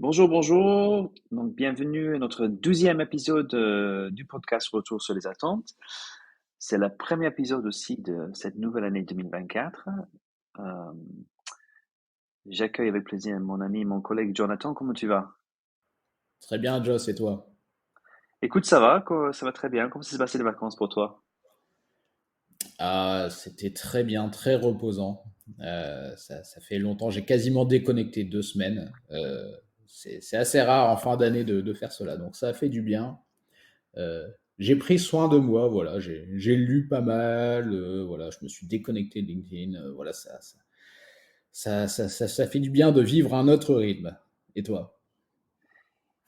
Bonjour, bonjour. Donc, bienvenue à notre 12e épisode du podcast Retour sur les attentes. C'est le premier épisode aussi de cette nouvelle année 2024. Euh, J'accueille avec plaisir mon ami, mon collègue Jonathan. Comment tu vas? Très bien, Joss, et toi? Écoute, ça va, quoi, ça va très bien. Comment s'est passé les vacances pour toi? Ah, c'était très bien, très reposant. Ça fait longtemps, j'ai quasiment déconnecté 2 semaines. C'est assez rare en fin d'année de faire cela, donc ça a fait du bien. Euh, j'ai pris soin de moi, voilà, j'ai lu pas mal, voilà, je me suis déconnecté de LinkedIn, voilà, ça fait du bien de vivre un autre rythme. Et toi?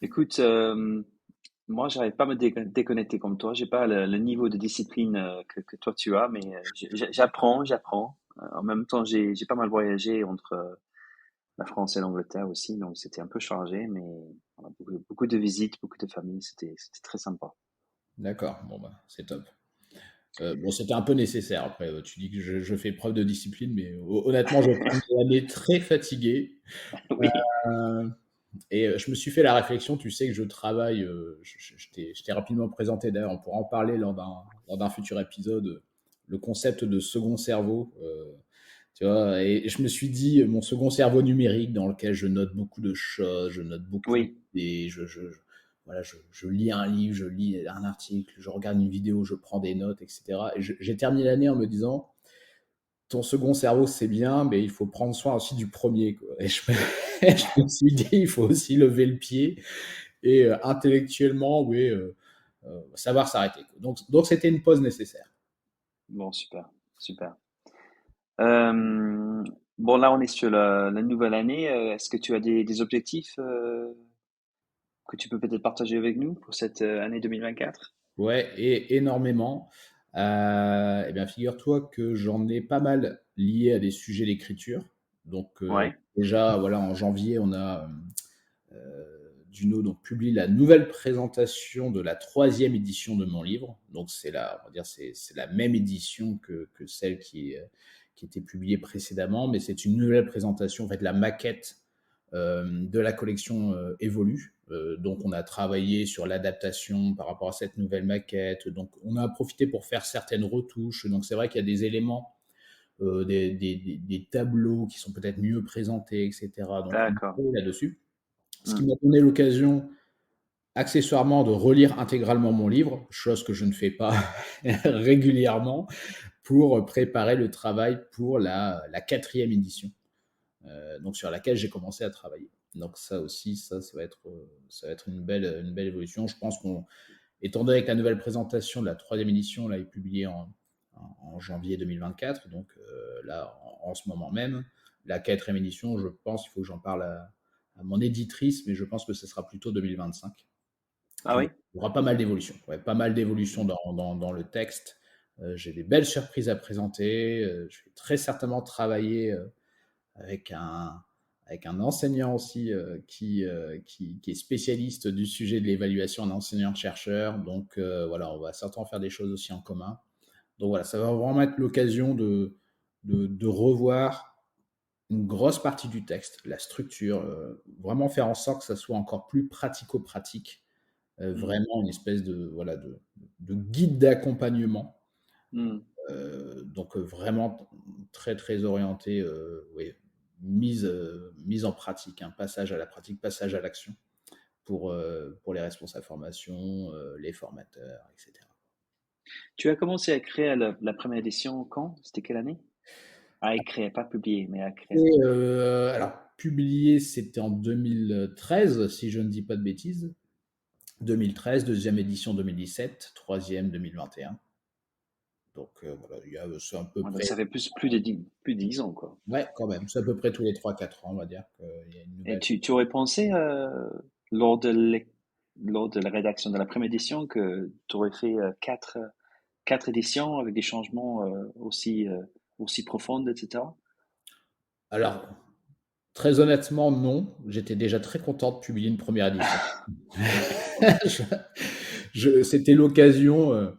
Écoute, moi, j'arrive pas à me déconnecter comme toi. J'ai pas le niveau de discipline que toi tu as, mais j'apprends. En même temps, j'ai pas mal voyagé entre la France et l'Angleterre aussi, donc c'était un peu chargé, mais on a beaucoup de visites, beaucoup de familles, c'était très sympa. D'accord, bon bah, c'est top. Bon, c'était un peu nécessaire. Après, tu dis que je fais preuve de discipline, mais honnêtement, je termine l'année très fatigué. Oui, Euh, je me suis fait la réflexion, tu sais que je travaille, je t'ai rapidement présenté d'ailleurs, on pourra en parler lors d'un futur épisode, le concept de second cerveau. Tu vois, et je me suis dit, mon second cerveau numérique dans lequel je note beaucoup de choses, je note beaucoup oui. d'idées, voilà, je lis un livre, je lis un article, je regarde une vidéo, je prends des notes, etc. Et j'ai terminé l'année en me disant, ton second cerveau, c'est bien, mais il faut prendre soin aussi du premier, quoi. Et je me suis dit, il faut aussi lever le pied et intellectuellement, oui, savoir s'arrêter, quoi. Donc c'était une pause nécessaire. Bon, super, super. Euh, bon, là, on est sur la nouvelle année. Est-ce que tu as des objectifs que tu peux peut-être partager avec nous pour cette année 2024? Ouais, et énormément. Eh bien, figure-toi que j'en ai pas mal lié à des sujets d'écriture. Donc, Ouais, déjà, voilà, en janvier, on a Duno donc publie la nouvelle présentation de la troisième édition de mon livre. Donc, on va dire, c'est la même édition que celle qui était publiée précédemment, mais c'est une nouvelle présentation, en fait, la maquette de la collection évolue. Donc, on a travaillé sur l'adaptation par rapport à cette nouvelle maquette. Donc, on a profité pour faire certaines retouches. Donc, c'est vrai qu'il y a des éléments, des tableaux qui sont peut-être mieux présentés, etc. Donc, on a d'accord. travaillé là-dessus. Ce qui Hmm. m'a donné l'occasion, accessoirement, de relire intégralement mon livre, chose que je ne fais pas régulièrement, pour préparer le travail pour la quatrième édition, donc sur laquelle j'ai commencé à travailler. Donc ça aussi, ça va être une belle évolution. Je pense qu'on, étant donné que la nouvelle présentation de la troisième édition là, est publiée en janvier 2024, donc là, en ce moment même, la quatrième édition, je pense, il faut que j'en parle à mon éditrice, mais je pense que ce sera plutôt 2025. Ah Et oui? il y aura pas mal d'évolutions, ouais, pas mal d'évolutions dans le texte. J'ai des belles surprises à présenter. Je vais très certainement travailler avec un, avec un enseignant aussi qui est spécialiste du sujet de l'évaluation, un enseignant-chercheur. Donc voilà, on va certainement faire des choses aussi en commun. Donc voilà, ça va vraiment être l'occasion de revoir une grosse partie du texte, la structure, vraiment faire en sorte que ça soit encore plus pratico-pratique, Hmm. vraiment une espèce voilà, de guide d'accompagnement. Hmm. Donc vraiment très très orienté, oui, mise en pratique, hein, passage à la pratique, passage à l'action pour les responsables formation, les formateurs, etc. Tu as commencé à écrire la première édition quand? C'était quelle année? À écrire, pas publier, mais à écrire. Alors, publié, c'était en 2013, si je ne dis pas de bêtises. 2013, deuxième édition 2017, troisième 2021. Donc voilà, c'est à peu Ouais, donc près, ça fait plus de 10 ans, quoi. ouais, quand même, c'est à peu près tous les 3 4 ans, on va dire qu'il y a une Et nouvelle. tu aurais pensé, lors lors de la rédaction de la première édition, que tu aurais fait quatre éditions avec des changements aussi profonds, etc. Alors, très honnêtement, non. J'étais déjà très content de publier une première édition. Je- c'était l'occasion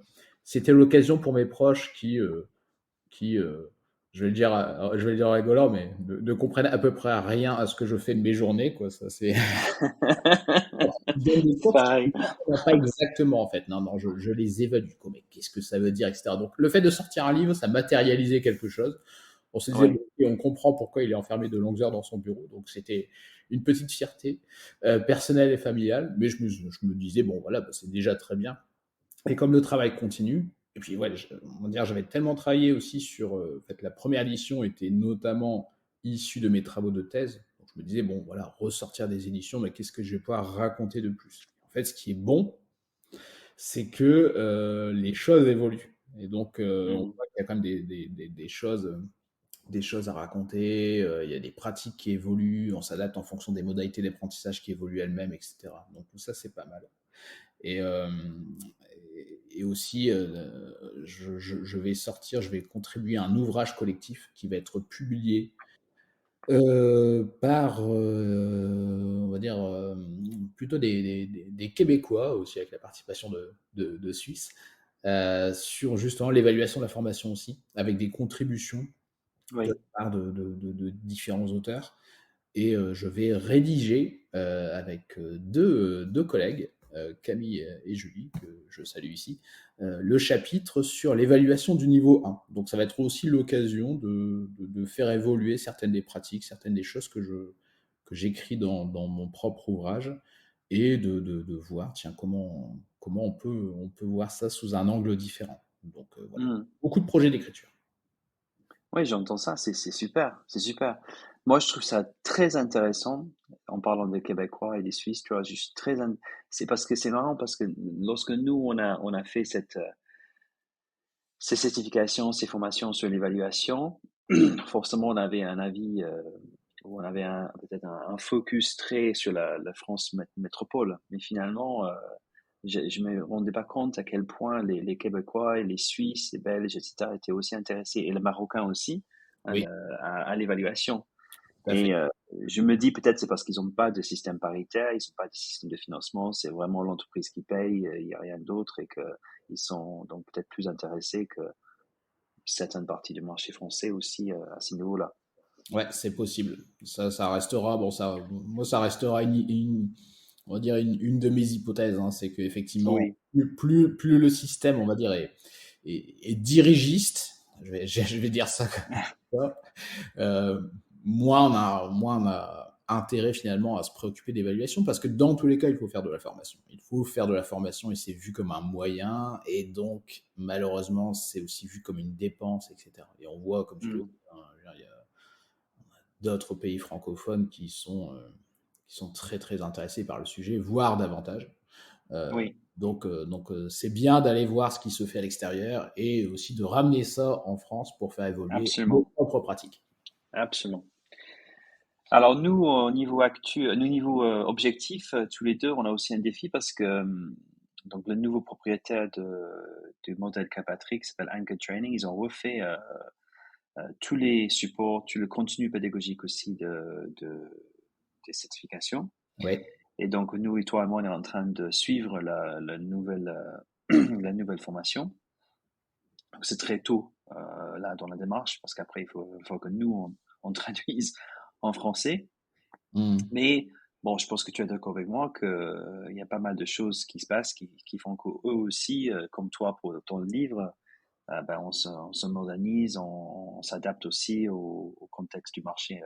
pour mes proches qui je vais le dire en rigolant, mais ne comprennent à peu près rien à ce que je fais de mes journées, quoi. Ça, c'est ils donnent des C'est cours qui pareil. ne correspondent pas exactement, en fait. Non, non, je les évalue. Quoi. Mais qu'est-ce que ça veut dire, etc. Donc, le fait de sortir un livre, ça matérialisait quelque chose. On se disait, bon, Oui. ok, on comprend pourquoi il est enfermé de longues heures dans son bureau. Donc, c'était une petite fierté personnelle et familiale. Mais je me disais, bon, voilà, bah, c'est déjà très bien. Et comme le travail continue, et puis ouais, on va dire, j'avais tellement travaillé aussi sur, en fait, la première édition était notamment issue de mes travaux de thèse. Donc je me disais, bon, voilà, ressortir des éditions, mais qu'est-ce que je vais pouvoir raconter de plus? En fait, ce qui est bon, c'est que les choses évoluent. Et donc, on Mm. voit qu'il y a quand même des choses à raconter, il y a des pratiques qui évoluent, on s'adapte en fonction des modalités d'apprentissage qui évoluent elles-mêmes, etc. Donc tout ça, c'est pas mal. Et, et aussi, je vais sortir, je vais contribuer à un ouvrage collectif qui va être publié par, on va dire, plutôt des Québécois, aussi avec la participation de Suisses, sur justement l'évaluation de la formation aussi, avec des contributions de la Oui. part de différents auteurs. Et je vais rédiger avec deux collègues, Camille et Julie, que je salue ici, le chapitre sur l'évaluation du niveau 1. Donc ça va être aussi l'occasion de faire évoluer certaines des pratiques, certaines des choses que j'écris dans mon propre ouvrage, et de voir, tiens, comment on peut voir ça sous un angle différent. Donc voilà, Mm. beaucoup de projets d'écriture. Oui, j'entends ça, c'est super, c'est super. Moi, je trouve ça très intéressant en parlant des Québécois et des Suisses, tu vois, je suis c'est parce que c'est marrant parce que lorsque nous, on a fait ces certifications, ces formations sur l'évaluation, forcément, on avait un avis, ou on avait peut-être un focus très sur la France métropole. Mais finalement, je me rendais pas compte à quel point les Québécois et les Suisses, les Belges, etc., étaient aussi intéressés, et les Marocains aussi, à, Oui, à l'évaluation. tout à fait. Et je me dis peut-être c'est parce qu'ils n'ont pas de système paritaire, ils n'ont pas de système de financement, c'est vraiment l'entreprise qui paye, il n'y a rien d'autre, et que ils sont donc peut-être plus intéressés que certaines parties du marché français aussi à ce niveau-là. Ouais, c'est possible. Ça restera, bon, moi, ça restera on va dire une de mes hypothèses, hein, c'est qu'effectivement, Oui. plus le système, on va dire, est dirigiste, je vais dire ça comme ça, euh, moins on a intérêt finalement à se préoccuper d'évaluation, parce que dans tous les cas, il faut faire de la formation. Il faut faire de la formation, et c'est vu comme un moyen, et donc, malheureusement, c'est aussi vu comme une dépense, etc. Et on voit, comme je l'ai dit, Mm. hein, il y a d'autres pays francophones qui sont très très intéressés par le sujet, voire davantage. Oui, C'est bien d'aller voir ce qui se fait à l'extérieur, et aussi de ramener ça en France pour faire évoluer nos absolument, propres pratiques. absolument. Alors nous, au niveau au niveau objectif, tous les deux, on a aussi un défi parce que donc le nouveau propriétaire du modèle K-Patrick s'appelle Anchor Training. Ils ont refait tous les supports, tout le contenu pédagogique aussi des certifications. Oui. Et donc nous, et toi et moi, on est en train de suivre la nouvelle la nouvelle formation. Donc c'est très tôt là dans la démarche parce qu'après il faut que nous on traduise en français. Mm. Mais bon, je pense que tu es d'accord avec moi que il y a pas mal de choses qui se passent qui font qu'eux aussi, comme toi pour ton livre, ben on se modernise, on s'adapte aussi au contexte du marché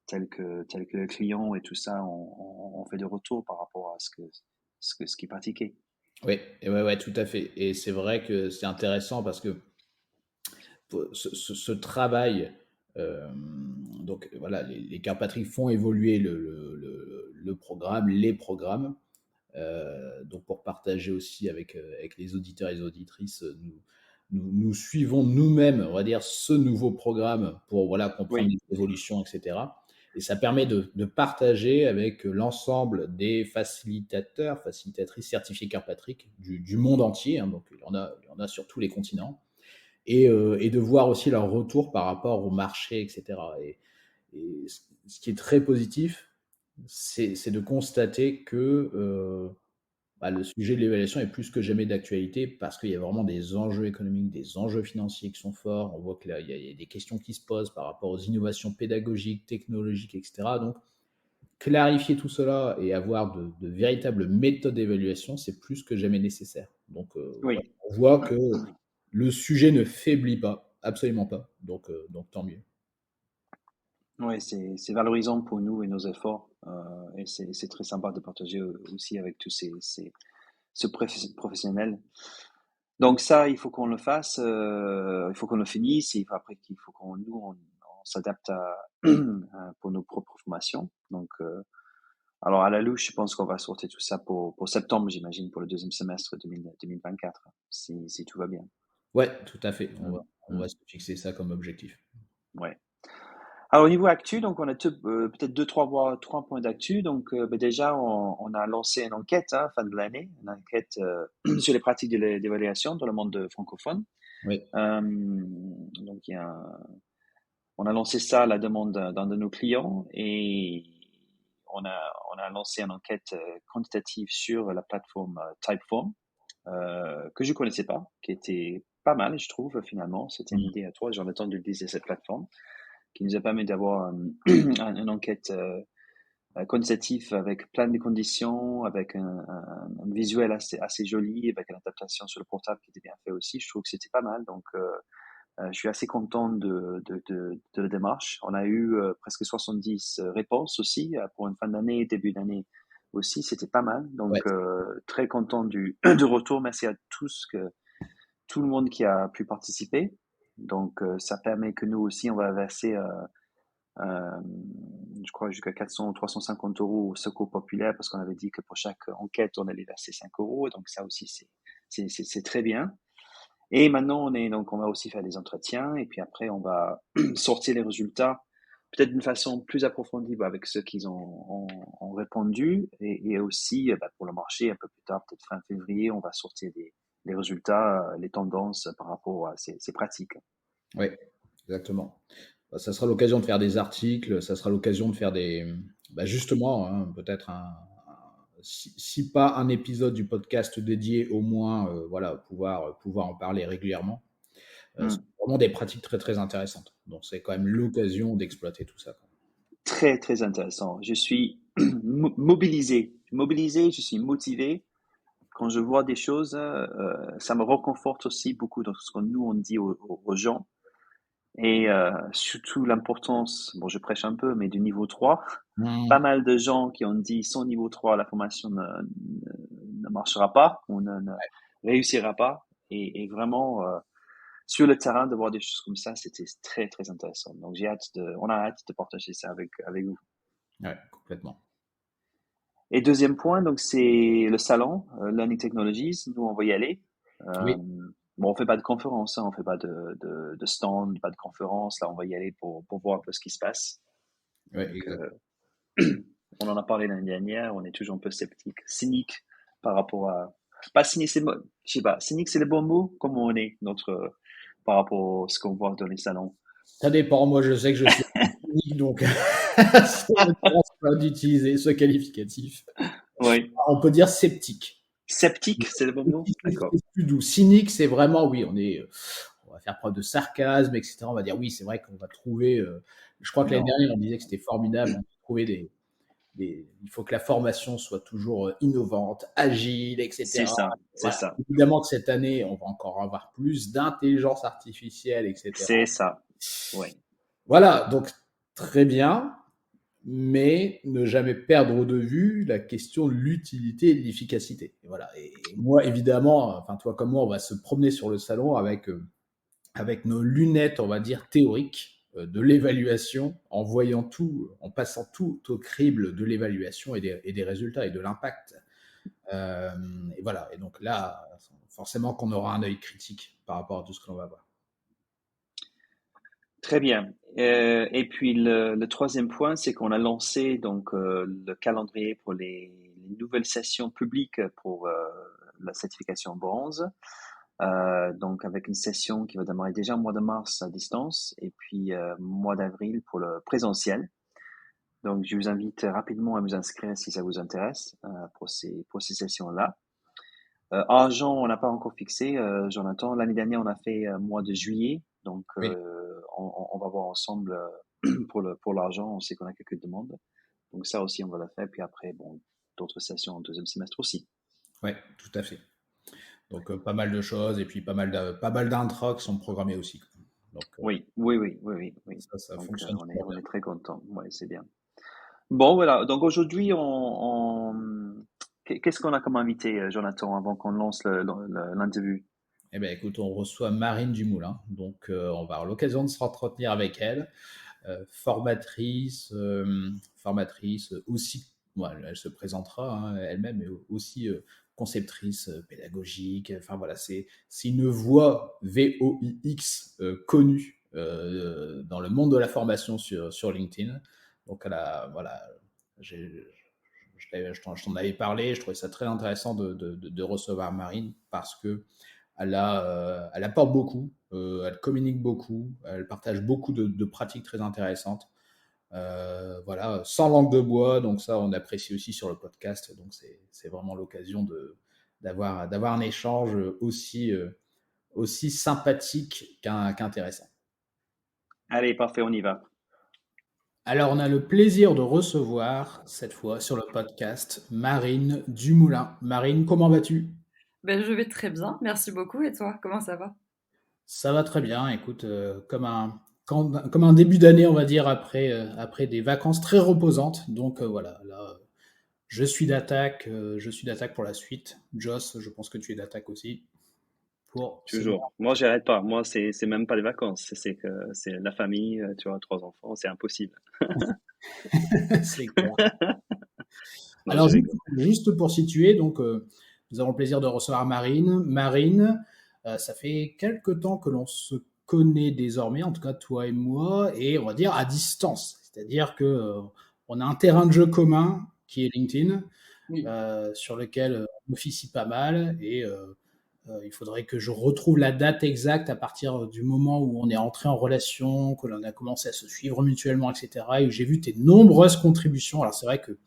tel que le client et tout ça, on fait des retours par rapport à ce qui est pratiqué. Oui, et ouais, ouais, tout à fait. Et c'est vrai que c'est intéressant parce que ce travail, donc voilà, les Carpatrick font évoluer le programme, les programmes. Donc pour partager aussi avec les auditeurs et les auditrices, nous suivons nous-mêmes, on va dire, ce nouveau programme pour voilà, comprendre Oui. les évolutions, etc. Et ça permet de partager avec l'ensemble des facilitateurs, facilitatrices certifiés Carpatrick du monde entier, hein, donc il y en a sur tous les continents, et de voir aussi leur retour par rapport au marché, etc. Et ce qui est très positif, c'est de constater que bah, le sujet de l'évaluation est plus que jamais d'actualité parce qu'il y a vraiment des enjeux économiques, des enjeux financiers qui sont forts. On voit qu'il y a des questions qui se posent par rapport aux innovations pédagogiques, technologiques, etc. Donc, clarifier tout cela et avoir de véritables méthodes d'évaluation, c'est plus que jamais nécessaire. Donc, ouais, Oui, on voit que le sujet ne faiblit pas, absolument pas. Donc tant mieux. ouais, c'est valorisant pour nous et nos efforts, et c'est très sympa de partager aussi avec tous ce professionnels. Donc ça, il faut qu'on le fasse, il faut qu'on le finisse, et après qu'il faut on s'adapte pour nos propres formations. Donc, alors à la louche, je pense qu'on va sortir tout ça pour septembre, j'imagine, pour le deuxième semestre 2024, si tout va bien. Ouais, tout à fait. On va, Mm, on va mm, se fixer ça comme objectif. ouais. Alors au niveau actu, donc on a peut-être trois points d'actu. Donc ben déjà, on a lancé une enquête fin de l'année, une enquête sur les pratiques d'évaluation dans le monde francophone. Oui. Donc on a lancé ça à la demande d'un de nos clients, et on a lancé une enquête quantitative sur la plateforme Typeform, que je connaissais pas, qui était pas mal, je trouve, finalement. C'était une Mhm. idée à toi, j'en ai entendu utiliser cette plateforme, qui nous a permis d'avoir une enquête quantitative avec plein de conditions, avec un visuel assez joli, avec une adaptation sur le portable qui était bien fait aussi. Je trouve que c'était pas mal. Donc, je suis assez content de la démarche. On a eu presque 70 réponses aussi pour une fin d'année, début d'année aussi. C'était pas mal. Ouais. Donc, très content du retour. Merci à tout le monde qui a pu participer. Donc, ça permet que nous aussi, on va verser, euh, je crois, jusqu'à 400 ou 350 euros au Secours Populaire, parce qu'on avait dit que pour chaque enquête, on allait verser 5 euros. Donc, ça aussi, c'est très bien. Et maintenant, donc, on va aussi faire des entretiens, et puis après, on va sortir les résultats, peut-être d'une façon plus approfondie, avec ceux qui ont répondu, et aussi pour le marché, un peu plus tard, peut-être fin février, on va sortir les résultats, les tendances par rapport à ces pratiques. Oui, exactement. Bah, ça sera l'occasion de faire des articles, ça sera l'occasion de faire justement, hein, peut-être si pas un épisode du podcast dédié, au moins, voilà, pouvoir en parler régulièrement. C'est Hmm. vraiment des pratiques très, très intéressantes. Donc, c'est quand même l'occasion d'exploiter tout ça, quoi. Très, très intéressant. Je suis mobilisé, je suis motivé. Quand je vois des choses, ça me reconforte aussi beaucoup dans ce que nous, on dit aux gens. Et surtout l'importance, bon, je prêche un peu, mais du niveau 3. Pas Mmh. mal de gens qui ont dit sans niveau 3, la formation ne marchera pas, ou ne réussira pas. Et vraiment, sur le terrain, de voir des choses comme ça, c'était très, très intéressant. Donc, on a hâte de partager ça avec vous. Ouais, complètement. Et deuxième point, donc, c'est le salon, Learning Technologies. Nous, on va y aller. Euh, Oui, bon, on fait pas de conférence, hein, on fait pas de stand, pas de conférence. Là, on va y aller pour voir un peu ce qui se passe. ouais, Donc, exact. on en a parlé l'année dernière, on est toujours un peu sceptique, cynique par rapport à. Pas cynique, je sais pas, cynique c'est le bon mot, comment on est par rapport à ce qu'on voit dans les salons. Ça dépend. Moi, je sais que je suis unique, donc ça ne pense pas d'utiliser ce qualificatif. Oui. On peut dire sceptique. Sceptique, c'est le bon mot? D'accord. C'est plus doux. Cynique, c'est vraiment, oui, on va faire preuve de sarcasme, etc. On va dire, oui, c'est vrai qu'on va trouver. Je crois que l'année Non. dernière, on disait que c'était formidable. On va trouver il faut que la formation soit toujours innovante, agile, C'est etc. ça, c'est Voilà. ça, Évidemment que cette année, on va encore avoir plus d'intelligence artificielle, etc. c'est ça. Oui. Voilà, donc très bien, mais ne jamais perdre de vue la question de l'utilité et de l'efficacité. Et voilà. Et moi, évidemment, enfin toi comme moi, on va se promener sur le salon avec nos lunettes, on va dire théoriques de l'évaluation, en voyant tout, en passant tout au crible de l'évaluation et des résultats et de l'impact. Euh, et voilà. Et donc là, forcément qu'on aura un œil critique par rapport à tout ce que l'on va voir. Très bien. Et puis le troisième point, c'est qu'on a lancé donc le calendrier pour les nouvelles sessions publiques pour la certification bronze. Donc avec une session qui va démarrer déjà au mois de mars à distance, et puis mois d'avril pour le présentiel. Donc je vous invite rapidement à vous inscrire si ça vous intéresse pour ces sessions-là. Argent, on n'a pas encore fixé, Jonathan. L'année dernière, on a fait mois de juillet, donc Oui. on va voir ensemble pour l'argent. On sait qu'on a quelques demandes, donc ça aussi, on va la faire. Puis après, bon, d'autres sessions en deuxième semestre aussi. Ouais, tout à fait. Donc pas mal de choses et puis pas mal d'intros qui sont programmés aussi, quoi. Donc Oui, oui, oui, oui, oui, oui. ça Donc fonctionne super on bien. est très content. Ouais, c'est bien. Bon, voilà. Donc aujourd'hui, qu'est-ce qu'on a comme invité, Jonathan, avant qu'on lance l'interview? Eh bien, écoute, on reçoit Marine Dumoulin, donc on va avoir l'occasion de s'entretenir avec elle, formatrice aussi, bon, elle se présentera hein, elle-même, mais aussi conceptrice pédagogique. Enfin voilà, c'est une voix VOIX connue dans le monde de la formation sur LinkedIn. Donc voilà, j'ai, je t'en avais parlé, je trouvais ça très intéressant de recevoir Marine parce que elle apporte beaucoup, elle communique beaucoup, elle partage beaucoup de pratiques très intéressantes. Voilà, sans langue de bois, donc ça on apprécie aussi sur le podcast. Donc c'est vraiment l'occasion d'avoir un échange aussi sympathique qu'intéressant. Allez, parfait, on y va. Alors on a le plaisir de recevoir cette fois sur le podcast Marine Dumoulin. Marine, comment vas-tu? Ben, je vais très bien, merci beaucoup. Et toi, comment ça va? Ça va très bien. Écoute, comme un début d'année, on va dire, après des vacances très reposantes. Donc voilà, là, je suis d'attaque pour la suite. Joss, je pense que tu es d'attaque aussi pour ce Toujours. Moi, j'arrête pas. Moi, c'est même pas les vacances. C'est que c'est la famille. Tu vois, trois enfants, c'est impossible. c'est clair. Non, Alors, je rigole. juste pour situer, donc, nous avons le plaisir de recevoir Marine. Marine, ça fait quelque temps que l'on se connaît désormais, en tout cas toi et moi, et on va dire à distance. C'est-à-dire que on a un terrain de jeu commun qui est LinkedIn, Oui. sur lequel on officie pas mal, et il faudrait que je retrouve la date exacte à partir du moment où on est entré en relation, que l'on a commencé à se suivre mutuellement, etc. Et j'ai vu tes nombreuses contributions. Alors c'est vrai que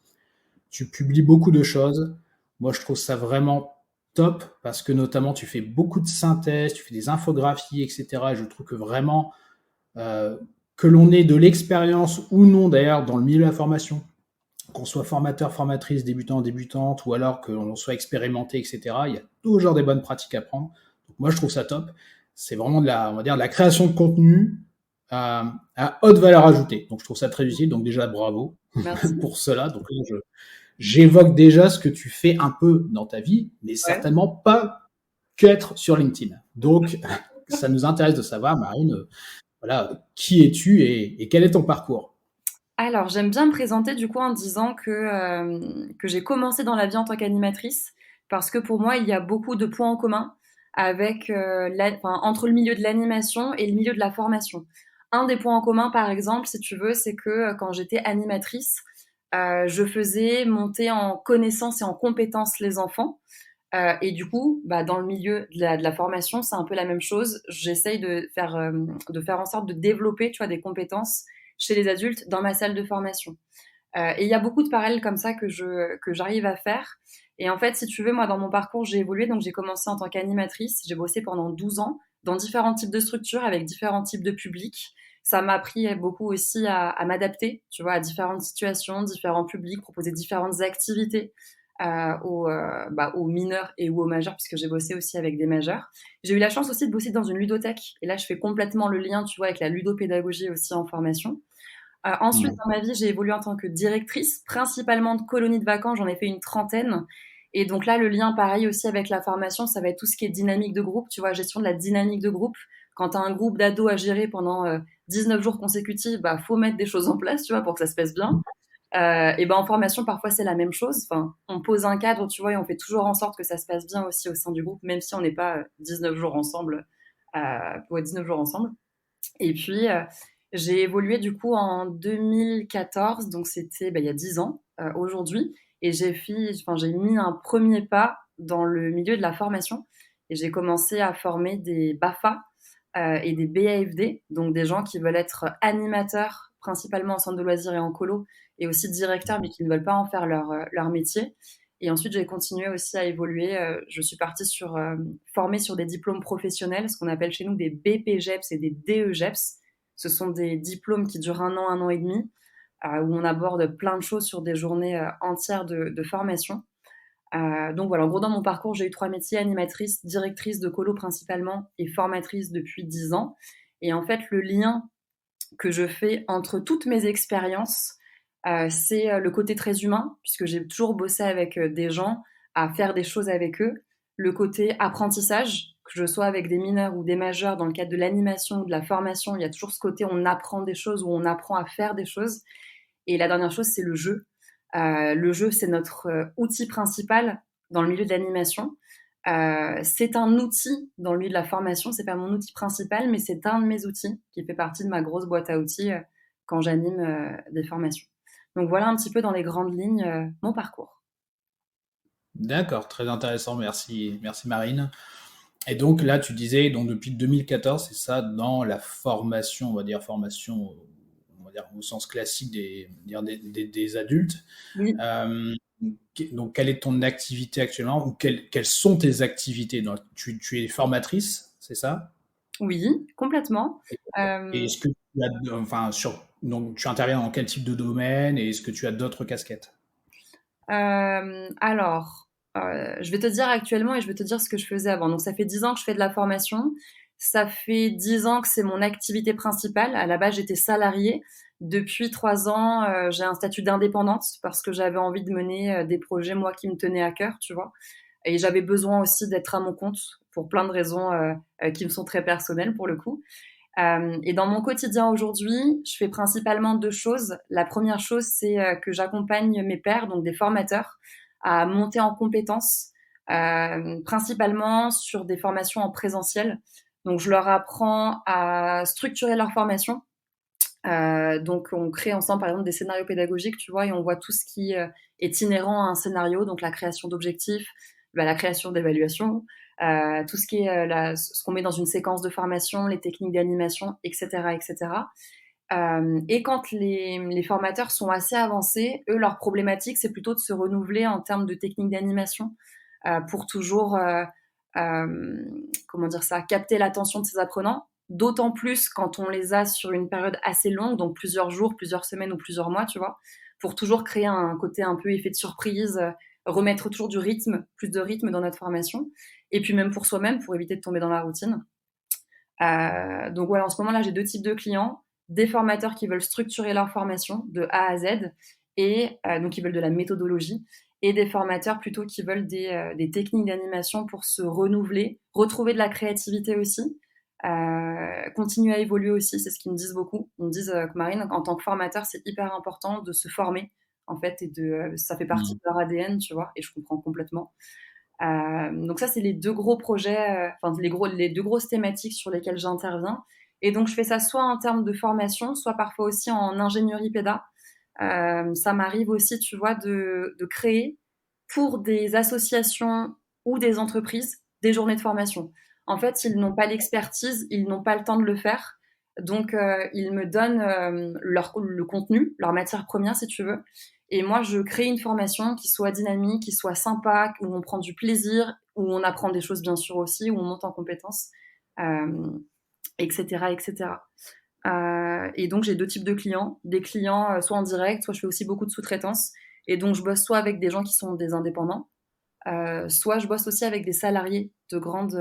tu publies beaucoup de choses. Moi, je trouve ça vraiment top parce que notamment tu fais beaucoup de synthèses, tu fais des infographies, etc. Et je trouve que vraiment, euh, que l'on ait de l'expérience ou non d'ailleurs dans le milieu de la formation, qu'on soit formateur, formatrice, débutant, débutante, ou alors que l'on soit expérimenté, etc. Il y a toujours des bonnes pratiques à prendre. Donc moi, je trouve ça top. C'est vraiment on va dire, de la création de contenu à haute valeur ajoutée. Donc je trouve ça très utile. Donc déjà, bravo Merci. pour cela. Donc là, j'évoque déjà ce que tu fais un peu dans ta vie, mais Ouais. certainement pas qu'être sur LinkedIn. Donc, ça nous intéresse de savoir, Marine, voilà, qui es-tu et quel est ton parcours? Alors, j'aime bien me présenter du coup en disant que j'ai commencé dans la vie en tant qu'animatrice parce que pour moi, il y a beaucoup de points en commun avec enfin, entre le milieu de l'animation et le milieu de la formation. Un des points en commun, par exemple, si tu veux, c'est que quand j'étais animatrice, je faisais monter en connaissances et en compétences les enfants. Et du coup, bah, dans le milieu de la formation, c'est un peu la même chose. J'essaye de faire en sorte de développer, tu vois, des compétences chez les adultes dans ma salle de formation. Et il y a beaucoup de parallèles comme ça que j'arrive à faire. Et en fait, si tu veux, moi, dans mon parcours, j'ai évolué. Donc, j'ai commencé en tant qu'animatrice. J'ai bossé pendant 12 ans dans différents types de structures avec différents types de publics. Ça m'a appris beaucoup aussi à m'adapter, tu vois, à différentes situations, différents publics, proposer différentes activités aux mineurs et ou aux majeurs, puisque j'ai bossé aussi avec des majeurs. J'ai eu la chance aussi de bosser dans une ludothèque. Et là, je fais complètement le lien, tu vois, avec la ludopédagogie aussi en formation. Ensuite, Hmm. dans ma vie, j'ai évolué en tant que directrice, principalement de colonies de vacances. J'en ai fait une trentaine. Et donc là, le lien, pareil aussi avec la formation, ça va être tout ce qui est dynamique de groupe, tu vois, gestion de la dynamique de groupe. Quand tu as un groupe d'ados à gérer pendant 19 jours consécutifs, bah, faut mettre des choses en place, tu vois, pour que ça se passe bien. Et ben en formation, parfois, c'est la même chose. Enfin, on pose un cadre, tu vois, et on fait toujours en sorte que ça se passe bien aussi au sein du groupe, même si on n'est pas 19 jours ensemble, pour 19 jours ensemble. Et puis, j'ai évolué du coup en 2014, donc c'était bah, il y a 10 ans aujourd'hui, et j'ai mis un premier pas dans le milieu de la formation, et j'ai commencé à former des BAFA et des BAFD, donc des gens qui veulent être animateurs, principalement en centre de loisirs et en colo, et aussi directeurs, mais qui ne veulent pas en faire leur métier. Et ensuite, j'ai continué aussi à évoluer. Je suis partie formée sur des diplômes professionnels, ce qu'on appelle chez nous des BPGEPS et des DEGEPS. Ce sont des diplômes qui durent 1 an et demi, où on aborde plein de choses sur des journées entières de formation. Donc voilà, en gros, dans mon parcours, j'ai eu 3 métiers: animatrice, directrice de colo principalement et formatrice depuis 10 ans. Et en fait, le lien que je fais entre toutes mes expériences, c'est le côté très humain, puisque j'ai toujours bossé avec des gens, à faire des choses avec eux. Le côté apprentissage, que je sois avec des mineurs ou des majeurs dans le cadre de l'animation ou de la formation, il y a toujours ce côté on apprend des choses ou on apprend à faire des choses. Et la dernière chose, c'est le jeu. Le jeu, c'est notre outil principal dans le milieu de l'animation. C'est un outil dans le milieu de la formation, c'est pas mon outil principal, mais c'est un de mes outils qui fait partie de ma grosse boîte à outils quand j'anime des formations. Donc voilà un petit peu dans les grandes lignes mon parcours. D'accord, très intéressant, merci, merci Marine. Et donc là, tu disais, donc depuis 2014, c'est ça, dans la formation, on va dire au sens classique des adultes. Oui, Euh, donc, quelle est ton activité actuellement ou quelles sont tes activités? Donc, tu es formatrice, c'est ça? oui, complètement. Et Euh, est-ce que tu as, enfin, donc tu interviens dans quel type de domaine et est-ce que tu as d'autres casquettes? alors, je vais te dire actuellement et je vais te dire ce que je faisais avant. Donc, ça fait 10 ans que je fais de la formation. Ça fait 10 ans que c'est mon activité principale. À la base, j'étais salariée. Depuis 3 ans, j'ai un statut d'indépendante parce que j'avais envie de mener des projets, moi, qui me tenaient à cœur, tu vois. Et j'avais besoin aussi d'être à mon compte pour plein de raisons qui me sont très personnelles pour le coup. Et dans mon quotidien aujourd'hui, je fais principalement 2 choses. La première chose, c'est que j'accompagne mes pairs, donc des formateurs, à monter en compétences, principalement sur des formations en présentiel. Donc, je leur apprends à structurer leur formation. Donc, on crée ensemble, par exemple, des scénarios pédagogiques, tu vois, et on voit tout ce qui est inhérent à un scénario, donc la création d'objectifs, la création d'évaluation, tout ce qui est ce qu'on met dans une séquence de formation, les techniques d'animation, etc., etc. Et quand les formateurs sont assez avancés, eux, leur problématique, c'est plutôt de se renouveler en termes de techniques d'animation pour toujours, comment dire ça, capter l'attention de ses apprenants. D'autant plus quand on les a sur une période assez longue, donc plusieurs jours, plusieurs semaines ou plusieurs mois, tu vois, pour toujours créer un côté un peu effet de surprise, remettre toujours du rythme, plus de rythme dans notre formation. Et puis même pour soi-même, pour éviter de tomber dans la routine. Donc voilà, en ce moment-là, j'ai 2 types de clients: des formateurs qui veulent structurer leur formation de A à Z et donc qui veulent de la méthodologie, et des formateurs plutôt qui veulent des techniques d'animation pour se renouveler, retrouver de la créativité aussi, continuer à évoluer aussi. C'est ce qu'ils me disent beaucoup. Ils me disent que Marine, en tant que formateur, c'est hyper important de se former en fait, et ça fait partie de leur ADN, tu vois, et je comprends complètement. Donc ça, c'est les 2 gros projets, enfin les 2 grosses thématiques sur lesquelles j'interviens. Et donc je fais ça soit en termes de formation, soit parfois aussi en ingénierie péda. Ça m'arrive aussi, tu vois, de créer pour des associations ou des entreprises des journées de formation. En fait, ils n'ont pas l'expertise, ils n'ont pas le temps de le faire. Donc, ils me donnent le contenu, leur matière première, si tu veux. Et moi, je crée une formation qui soit dynamique, qui soit sympa, où on prend du plaisir, où on apprend des choses, bien sûr, aussi, où on monte en compétences, euh, etc., etc. Et donc, j'ai 2 types de clients. Des clients soit en direct, soit je fais aussi beaucoup de sous-traitance. Et donc, je bosse soit avec des gens qui sont des indépendants, soit je bosse aussi avec des salariés de grandes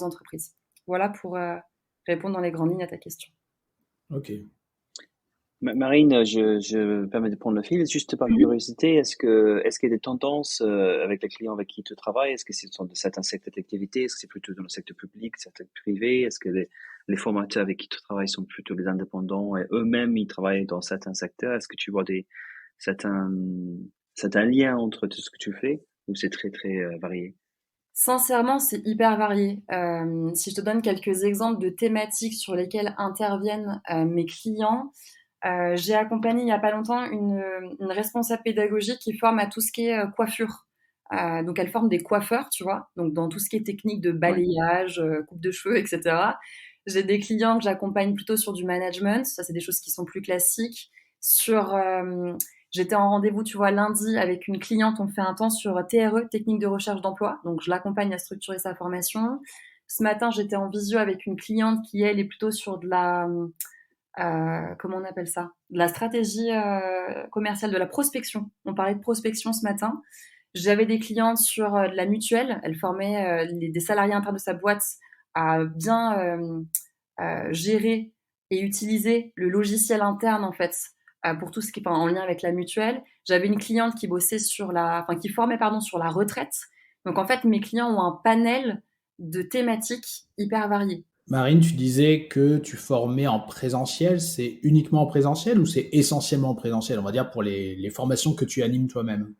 entreprises. Voilà pour répondre dans les grandes lignes à ta question. Ok. Marine, je me permets de prendre le fil. Juste par Mhm. curiosité, est-ce qu'il y a des tendances avec les clients avec qui tu travailles? Est-ce que ce sont de certains secteurs d'activité? Est-ce que c'est plutôt dans le secteur public, secteur privé? Est-ce que les formateurs avec qui tu travailles sont plutôt des indépendants et eux-mêmes ils travaillent dans certains secteurs? Est-ce que tu vois certains, certains liens entre tout ce que tu fais ou c'est très très varié? Sincèrement, c'est hyper varié. Si je te donne quelques exemples de thématiques sur lesquelles interviennent mes clients, j'ai accompagné il n'y a pas longtemps une responsable pédagogique qui forme à tout ce qui est coiffure. Donc elle forme des coiffeurs, tu vois, donc dans tout ce qui est technique de Ouais. balayage, coupe de cheveux, etc. J'ai des clients que j'accompagne plutôt sur du management, ça c'est des choses qui sont plus classiques, sur J'étais en rendez-vous, tu vois, lundi avec une cliente. On fait un temps sur TRE, technique de recherche d'emploi. Donc, je l'accompagne à structurer sa formation. Ce matin, j'étais en visio avec une cliente qui, elle, est plutôt sur de la, comment on appelle ça? De la stratégie commerciale, de la prospection. On parlait de prospection ce matin. J'avais des clientes sur de la mutuelle. Elle formait des salariés internes de sa boîte à bien gérer et utiliser le logiciel interne en fait pour tout ce qui est en lien avec la mutuelle. J'avais une cliente qui bossait qui formait pardon sur la retraite. Donc en fait, mes clients ont un panel de thématiques hyper variées. Marine, tu disais que tu formais en présentiel. C'est uniquement en présentiel ou c'est essentiellement en présentiel, on va dire, pour les formations que tu animes toi-même?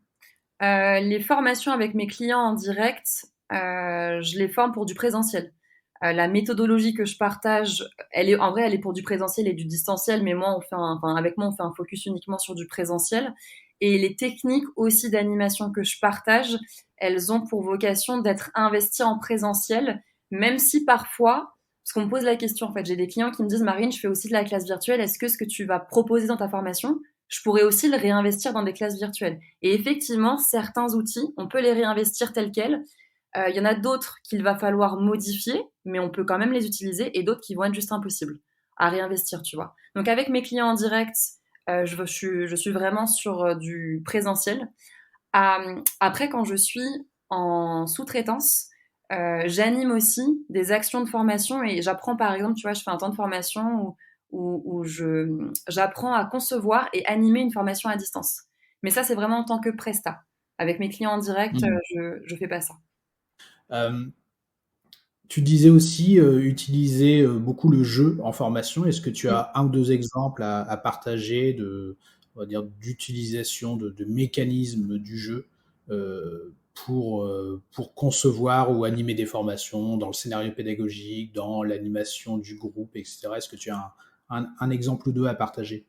Les formations avec mes clients en direct, je les forme pour du présentiel. La méthodologie que je partage, elle est pour du présentiel et du distanciel, mais avec moi, on fait un focus uniquement sur du présentiel. Et les techniques aussi d'animation que je partage, elles ont pour vocation d'être investies en présentiel, même si parfois, parce qu'on me pose la question, en fait, j'ai des clients qui me disent, Marine, je fais aussi de la classe virtuelle, est-ce que ce que tu vas proposer dans ta formation, je pourrais aussi le réinvestir dans des classes virtuelles? Et effectivement, certains outils, on peut les réinvestir tels quels. Il y en a d'autres qu'il va falloir modifier, mais on peut quand même les utiliser, et d'autres qui vont être juste impossibles à réinvestir, tu vois. Donc avec mes clients en direct, je suis vraiment sur du présentiel. Après, quand je suis en sous-traitance, j'anime aussi des actions de formation et j'apprends par exemple, tu vois, je fais un temps de formation j'apprends à concevoir et animer une formation à distance. Mais ça, c'est vraiment en tant que presta. Avec mes clients en direct, Mmh. je fais pas ça. Euh, Tu disais aussi utiliser beaucoup le jeu en formation. Est-ce que tu Mm. as un ou deux exemples à partager on va dire, d'utilisation de mécanismes du jeu pour concevoir ou animer des formations dans le scénario pédagogique, dans l'animation du groupe, etc. Est-ce que tu as un exemple ou deux à partager?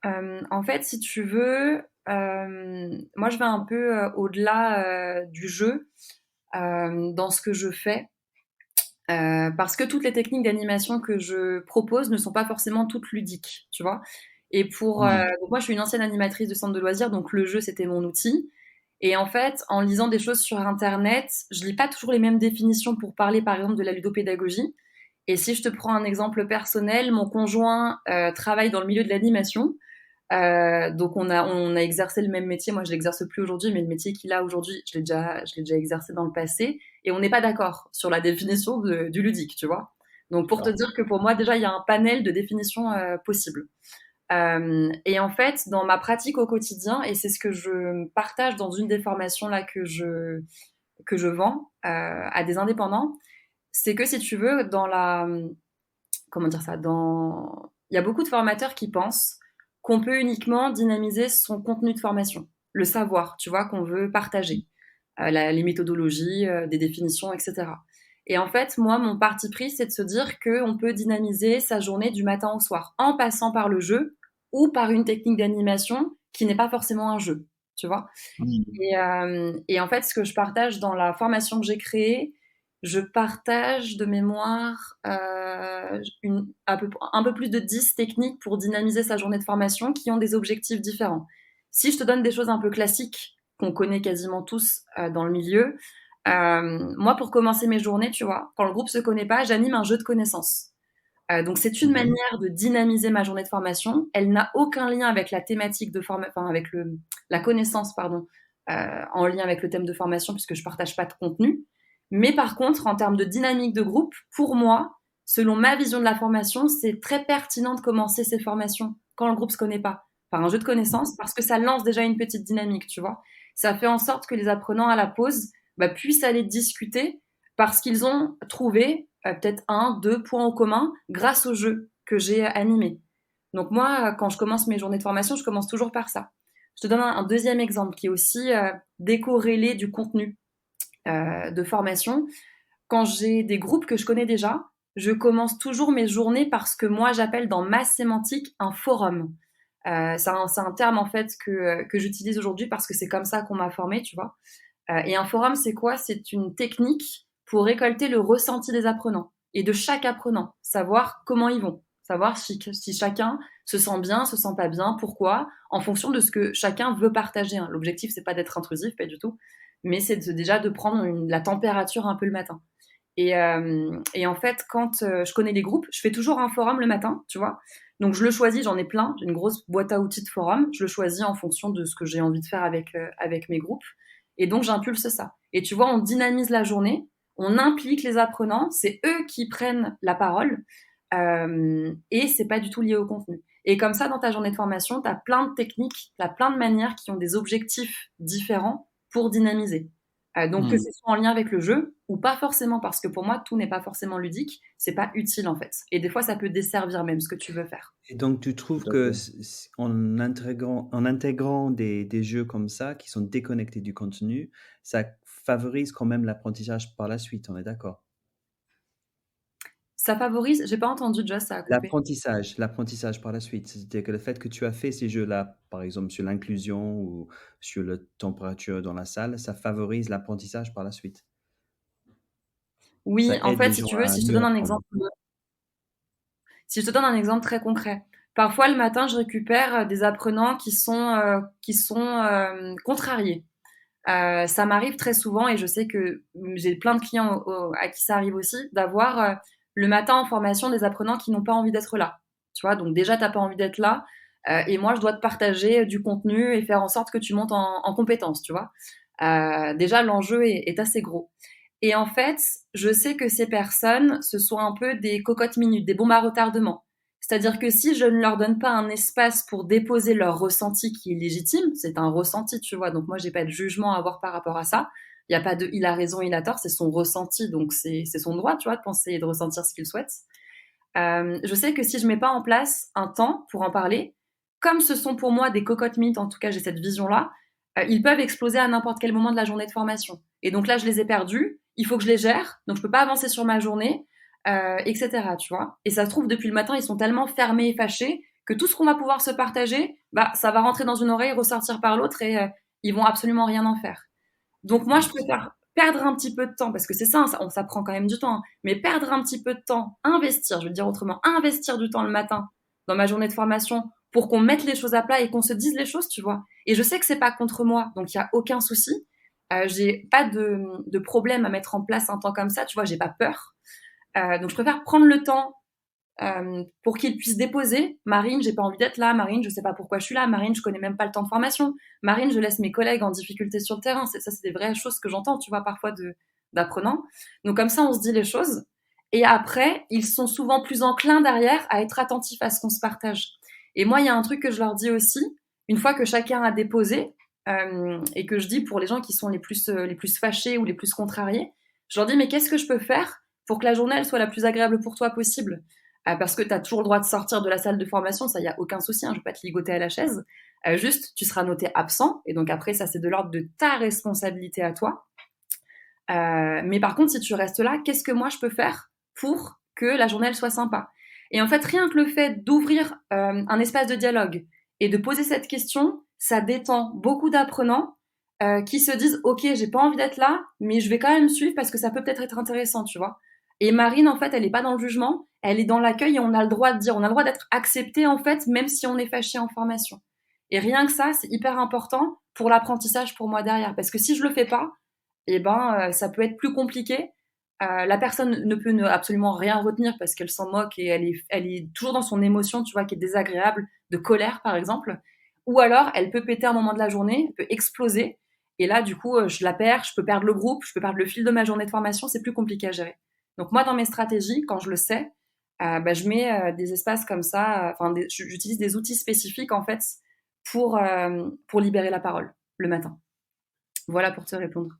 En fait, si tu veux, moi je vais un peu au-delà du jeu dans ce que je fais. Parce que toutes les techniques d'animation que je propose ne sont pas forcément toutes ludiques, tu vois. Et Hmm. donc moi, je suis une ancienne animatrice de centre de loisirs, donc le jeu c'était mon outil. Et en fait, en lisant des choses sur Internet, je lis pas toujours les mêmes définitions pour parler, par exemple, de la ludopédagogie. Et si je te prends un exemple personnel, mon conjoint travaille dans le milieu de l'animation. Donc on a exercé le même métier. Moi, je l'exerce plus aujourd'hui, mais le métier qu'il a aujourd'hui, je l'ai déjà exercé dans le passé. Et on n'est pas d'accord sur la définition du ludique, tu vois. Donc pour te D'accord. dire que pour moi, déjà, il y a un panel de définitions possibles. Et en fait, dans ma pratique au quotidien, et c'est ce que je partage dans une des formations là que je vends à des indépendants, c'est que si tu veux, comment dire ça, il y a beaucoup de formateurs qui pensent qu'on peut uniquement dynamiser son contenu de formation, le savoir, tu vois, qu'on veut partager, les méthodologies, des définitions, etc. Et en fait, moi, mon parti pris, c'est de se dire qu'on peut dynamiser sa journée du matin au soir en passant par le jeu ou par une technique d'animation qui n'est pas forcément un jeu, tu vois. Hmm. Et en fait, ce que je partage dans la formation que j'ai créée, je partage de mémoire un peu plus de 10 techniques pour dynamiser sa journée de formation qui ont des objectifs différents. Si je te donne des choses un peu classiques qu'on connaît quasiment tous dans le milieu, moi, pour commencer mes journées, tu vois, quand le groupe se connaît pas, j'anime un jeu de connaissances. Donc c'est une Mhm. manière de dynamiser ma journée de formation. Elle n'a aucun lien avec la thématique de formation, enfin avec la connaissance, pardon, en lien avec le thème de formation, puisque je partage pas de contenu. Mais par contre, en termes de dynamique de groupe, pour moi, selon ma vision de la formation, c'est très pertinent de commencer ces formations quand le groupe se connaît pas, par un jeu de connaissances, parce que ça lance déjà une petite dynamique, tu vois. Ça fait en sorte que les apprenants à la pause puissent aller discuter parce qu'ils ont trouvé peut-être un, deux points en commun grâce au jeu que j'ai animé. Donc moi, quand je commence mes journées de formation, je commence toujours par ça. Je te donne un deuxième exemple qui est aussi décorrélé du contenu de formation. Quand j'ai des groupes que je connais déjà, je commence toujours mes journées par ce que moi j'appelle dans ma sémantique un forum. C'est un terme en fait que j'utilise aujourd'hui parce que c'est comme ça qu'on m'a formé, tu vois. Et un forum, c'est quoi? C'est une technique pour récolter le ressenti des apprenants et de chaque apprenant, savoir comment ils vont, savoir si chacun se sent bien, se sent pas bien, pourquoi, en fonction de ce que chacun veut partager. Hein. L'objectif, c'est pas d'être intrusif, pas du tout, mais c'est déjà de prendre la température un peu le matin. Et en fait, quand je connais les groupes, je fais toujours un forum le matin, tu vois. Donc je le choisis, j'en ai plein, j'ai une grosse boîte à outils de forum, je le choisis en fonction de ce que j'ai envie de faire avec mes groupes. Et donc j'impulse ça. Et tu vois, on dynamise la journée, on implique les apprenants, c'est eux qui prennent la parole, et c'est pas du tout lié au contenu. Et comme ça, dans ta journée de formation, tu as plein de techniques, tu as plein de manières qui ont des objectifs différents pour dynamiser. Donc que ce soit en lien avec le jeu ou pas forcément, parce que pour moi, tout n'est pas forcément ludique, c'est pas utile en fait. Et des fois, ça peut desservir même ce que tu veux faire. Et donc, tu trouves Tout à que fait. en intégrant des jeux comme ça, qui sont déconnectés du contenu, ça favorise quand même l'apprentissage par la suite, on est d'accord? Ça favorise, j'ai pas entendu Joss, ça a coupé. L'apprentissage par la suite. C'est-à-dire que le fait que tu as fait ces jeux-là, par exemple sur l'inclusion ou sur la température dans la salle, ça favorise l'apprentissage par la suite. Oui, Ça en aide fait, les si gens tu veux, à mieux apprendre. si je te donne un exemple très concret. Parfois, le matin, je récupère des apprenants qui sont contrariés. Ça m'arrive très souvent et je sais que j'ai plein de clients à qui ça arrive aussi d'avoir le matin en formation des apprenants qui n'ont pas envie d'être là. Tu vois, donc déjà, t'as pas envie d'être là et moi, je dois te partager du contenu et faire en sorte que tu montes en compétences, tu vois. Déjà, l'enjeu est assez gros. Et en fait, je sais que ces personnes, ce sont un peu des cocottes minutes, des bombes à retardement. C'est-à-dire que si je ne leur donne pas un espace pour déposer leur ressenti qui est légitime, c'est un ressenti, tu vois, donc moi j'ai pas de jugement à avoir par rapport à ça. Il y a pas de il a raison, il a tort, c'est son ressenti, donc c'est son droit, tu vois, de penser et de ressentir ce qu'il souhaite. Je sais que si je mets pas en place un temps pour en parler, comme ce sont pour moi des cocottes minutes, en tout cas j'ai cette vision-là, ils peuvent exploser à n'importe quel moment de la journée de formation. Et donc là, je les ai perdus, il faut que je les gère, donc je peux pas avancer sur ma journée, etc. Tu vois. Et ça se trouve, depuis le matin, ils sont tellement fermés et fâchés que tout ce qu'on va pouvoir se partager, bah, ça va rentrer dans une oreille, ressortir par l'autre et ils vont absolument rien en faire. Donc moi, je préfère perdre un petit peu de temps, parce que c'est ça, ça prend quand même du temps, hein, mais perdre un petit peu de temps, investir, je veux dire autrement, investir du temps le matin dans ma journée de formation pour qu'on mette les choses à plat et qu'on se dise les choses, tu vois. Et je sais que c'est pas contre moi, donc il y a aucun souci. J'ai pas de problème à mettre en place un temps comme ça, tu vois, j'ai pas peur. Donc je préfère prendre le temps pour qu'ils puissent déposer. Marine, j'ai pas envie d'être là. Marine, je sais pas pourquoi je suis là. Marine, je connais même pas le temps de formation. Marine, je laisse mes collègues en difficulté sur le terrain. Ça, c'est des vraies choses que j'entends, tu vois, parfois d'apprenants. Donc comme ça, on se dit les choses. Et après, ils sont souvent plus enclins derrière à être attentifs à ce qu'on se partage. Et moi, il y a un truc que je leur dis aussi, une fois que chacun a déposé, et que je dis pour les gens qui sont les plus fâchés ou les plus contrariés, je leur dis, mais qu'est-ce que je peux faire pour que la journée elle soit la plus agréable pour toi possible? Parce que tu as toujours le droit de sortir de la salle de formation, ça, il n'y a aucun souci, hein, je ne vais pas te ligoter à la chaise. Juste, tu seras noté absent, et donc après, ça, c'est de l'ordre de ta responsabilité à toi. Mais par contre, si tu restes là, qu'est-ce que moi, je peux faire pour que la journée, elle soit sympa? Et en fait, rien que le fait d'ouvrir un espace de dialogue et de poser cette question, ça détend beaucoup d'apprenants qui se disent, OK, j'ai pas envie d'être là, mais je vais quand même suivre parce que ça peut peut-être être intéressant, tu vois. Et Marine, en fait, elle est pas dans le jugement, elle est dans l'accueil et on a le droit de dire, on a le droit d'être accepté, en fait, même si on est fâché en formation. Et rien que ça, c'est hyper important pour l'apprentissage pour moi derrière. Parce que si je le fais pas, eh ben, ça peut être plus compliqué. La personne ne peut absolument rien retenir parce qu'elle s'en moque et elle est toujours dans son émotion, tu vois, qui est désagréable, de colère, par exemple. Ou alors, elle peut péter un moment de la journée, elle peut exploser. Et là, du coup, je la perds, je peux perdre le groupe, je peux perdre le fil de ma journée de formation, c'est plus compliqué à gérer. Donc moi, dans mes stratégies, quand je le sais, bah, je mets des espaces comme ça, j'utilise des outils spécifiques, en fait, pour libérer la parole le matin. Voilà pour te répondre.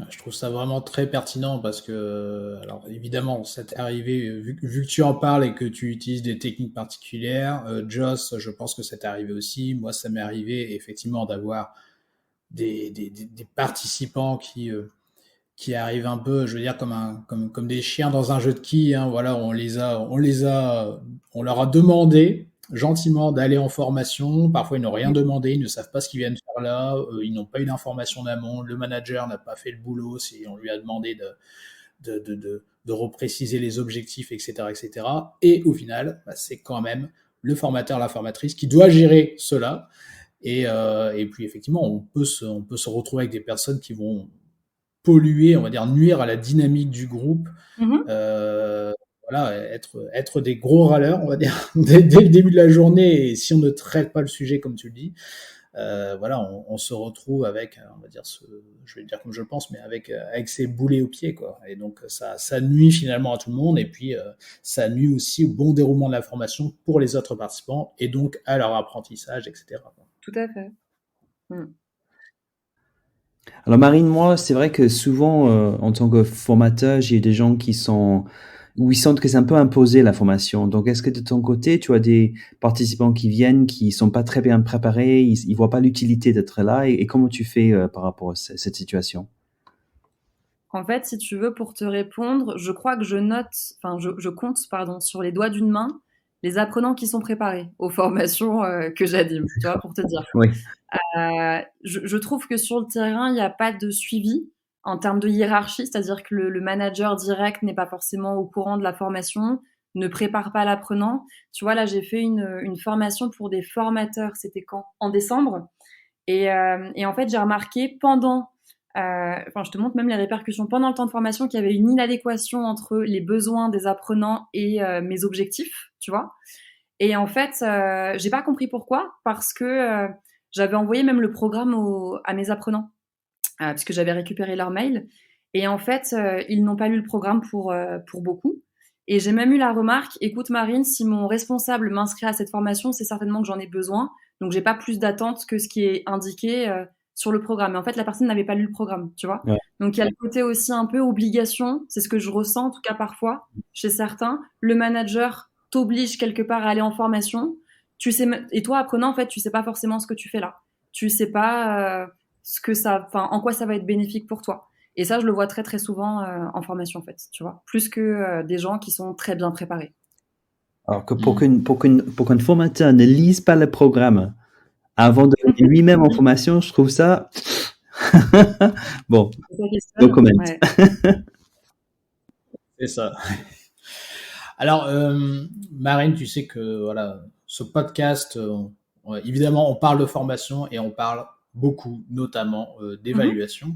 Je trouve ça vraiment très pertinent parce que, alors évidemment, ça t'est arrivé, vu que tu en parles et que tu utilises des techniques particulières, Joss, je pense que ça t'est arrivé aussi. Moi, ça m'est arrivé effectivement d'avoir des participants qui arrivent un peu, je veux dire, comme des chiens dans un jeu de quilles, hein, voilà, on leur a demandé gentiment d'aller en formation. Parfois, ils n'ont rien demandé, ils ne savent pas ce qu'ils viennent faire là, ils n'ont pas eu d'information d'amont, le manager n'a pas fait le boulot, si on lui a demandé de repréciser les objectifs, etc., etc. Et au final, bah, c'est quand même le formateur, la formatrice, qui doit gérer cela. Et puis effectivement, on peut se retrouver avec des personnes qui vont polluer, on va dire nuire à la dynamique du groupe. Euh, voilà, être des gros râleurs, on va dire, dès le début de la journée. Et si on ne traite pas le sujet comme tu le dis, voilà, on se retrouve avec, on va dire, je vais le dire comme je le pense, mais avec ses boulets aux pieds, quoi. Et donc ça nuit finalement à tout le monde, et puis ça nuit aussi au bon déroulement de la formation pour les autres participants, et donc à leur apprentissage, etc. Tout à fait. Alors Marine, moi, c'est vrai que souvent, en tant que formateur, j'ai des gens où ils sentent que c'est un peu imposé la formation. Donc, est-ce que de ton côté, tu as des participants qui viennent, qui sont pas très bien préparés, ils voient pas l'utilité d'être là, et comment tu fais par rapport à cette situation? En fait, si tu veux, pour te répondre, je crois que je compte, pardon, sur les doigts d'une main les apprenants qui sont préparés aux formations que j'anime, tu vois, pour te dire. Oui. Je trouve que sur le terrain, il n'y a pas de suivi en termes de hiérarchie, c'est-à-dire que le manager direct n'est pas forcément au courant de la formation, ne prépare pas l'apprenant. Tu vois, là, j'ai fait une formation pour des formateurs, c'était quand? En décembre. Et en fait, j'ai remarqué je te montre même les répercussions pendant le temps de formation qu'il y avait une inadéquation entre les besoins des apprenants et mes objectifs, tu vois. Et en fait, j'ai pas compris pourquoi, parce que j'avais envoyé même le programme à mes apprenants, parce que j'avais récupéré leur mail. Et en fait, ils n'ont pas lu le programme pour beaucoup. Et j'ai même eu la remarque, écoute Marine, si mon responsable m'inscrit à cette formation, c'est certainement que j'en ai besoin. Donc j'ai pas plus d'attente que ce qui est indiqué sur le programme. Mais en fait, la personne n'avait pas lu le programme, tu vois. Ouais. Donc il y a le côté aussi un peu obligation, c'est ce que je ressens en tout cas parfois chez certains. Le manager t'oblige quelque part à aller en formation. Et toi apprenant en fait, tu sais pas forcément ce que tu fais là. Tu sais pas en quoi ça va être bénéfique pour toi. Et ça, je le vois très très souvent en formation en fait, tu vois, plus que des gens qui sont très bien préparés. Alors que pour qu'un formateur ne lise pas le programme avant de aller lui-même en formation, je trouve ça bon, no comment. Ouais. C'est ça. Alors, Marine, tu sais que voilà, ce podcast, évidemment, on parle de formation et on parle beaucoup, notamment d'évaluation.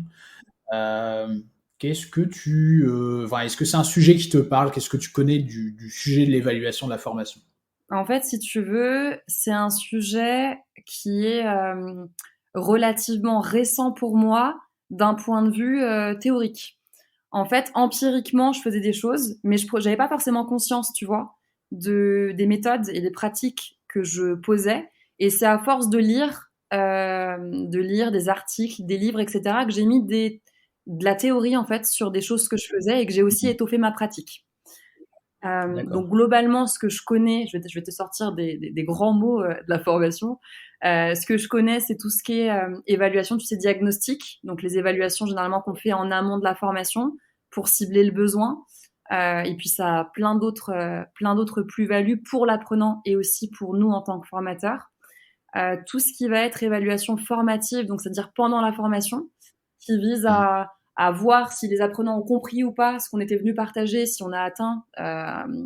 Qu'est-ce que est-ce que c'est un sujet qui te parle? Qu'est-ce que tu connais du sujet de l'évaluation de la formation? En fait, si tu veux, c'est un sujet qui est relativement récent pour moi d'un point de vue théorique. En fait, empiriquement, je faisais des choses, mais je n'avais pas forcément conscience, tu vois, des méthodes et des pratiques que je posais. Et c'est à force de lire des articles, des livres, etc., que j'ai mis de la théorie, en fait, sur des choses que je faisais et que j'ai aussi étoffé ma pratique. Donc globalement, ce que je connais, je vais te sortir des grands mots de la formation. Ce que je connais, c'est tout ce qui est évaluation, tu sais, diagnostic. Donc les évaluations généralement qu'on fait en amont de la formation pour cibler le besoin. Et puis ça a plein d'autres plus-values pour l'apprenant et aussi pour nous en tant que formateurs. Tout ce qui va être évaluation formative, donc c'est-à-dire pendant la formation, qui vise à voir si les apprenants ont compris ou pas ce qu'on était venu partager, si on a atteint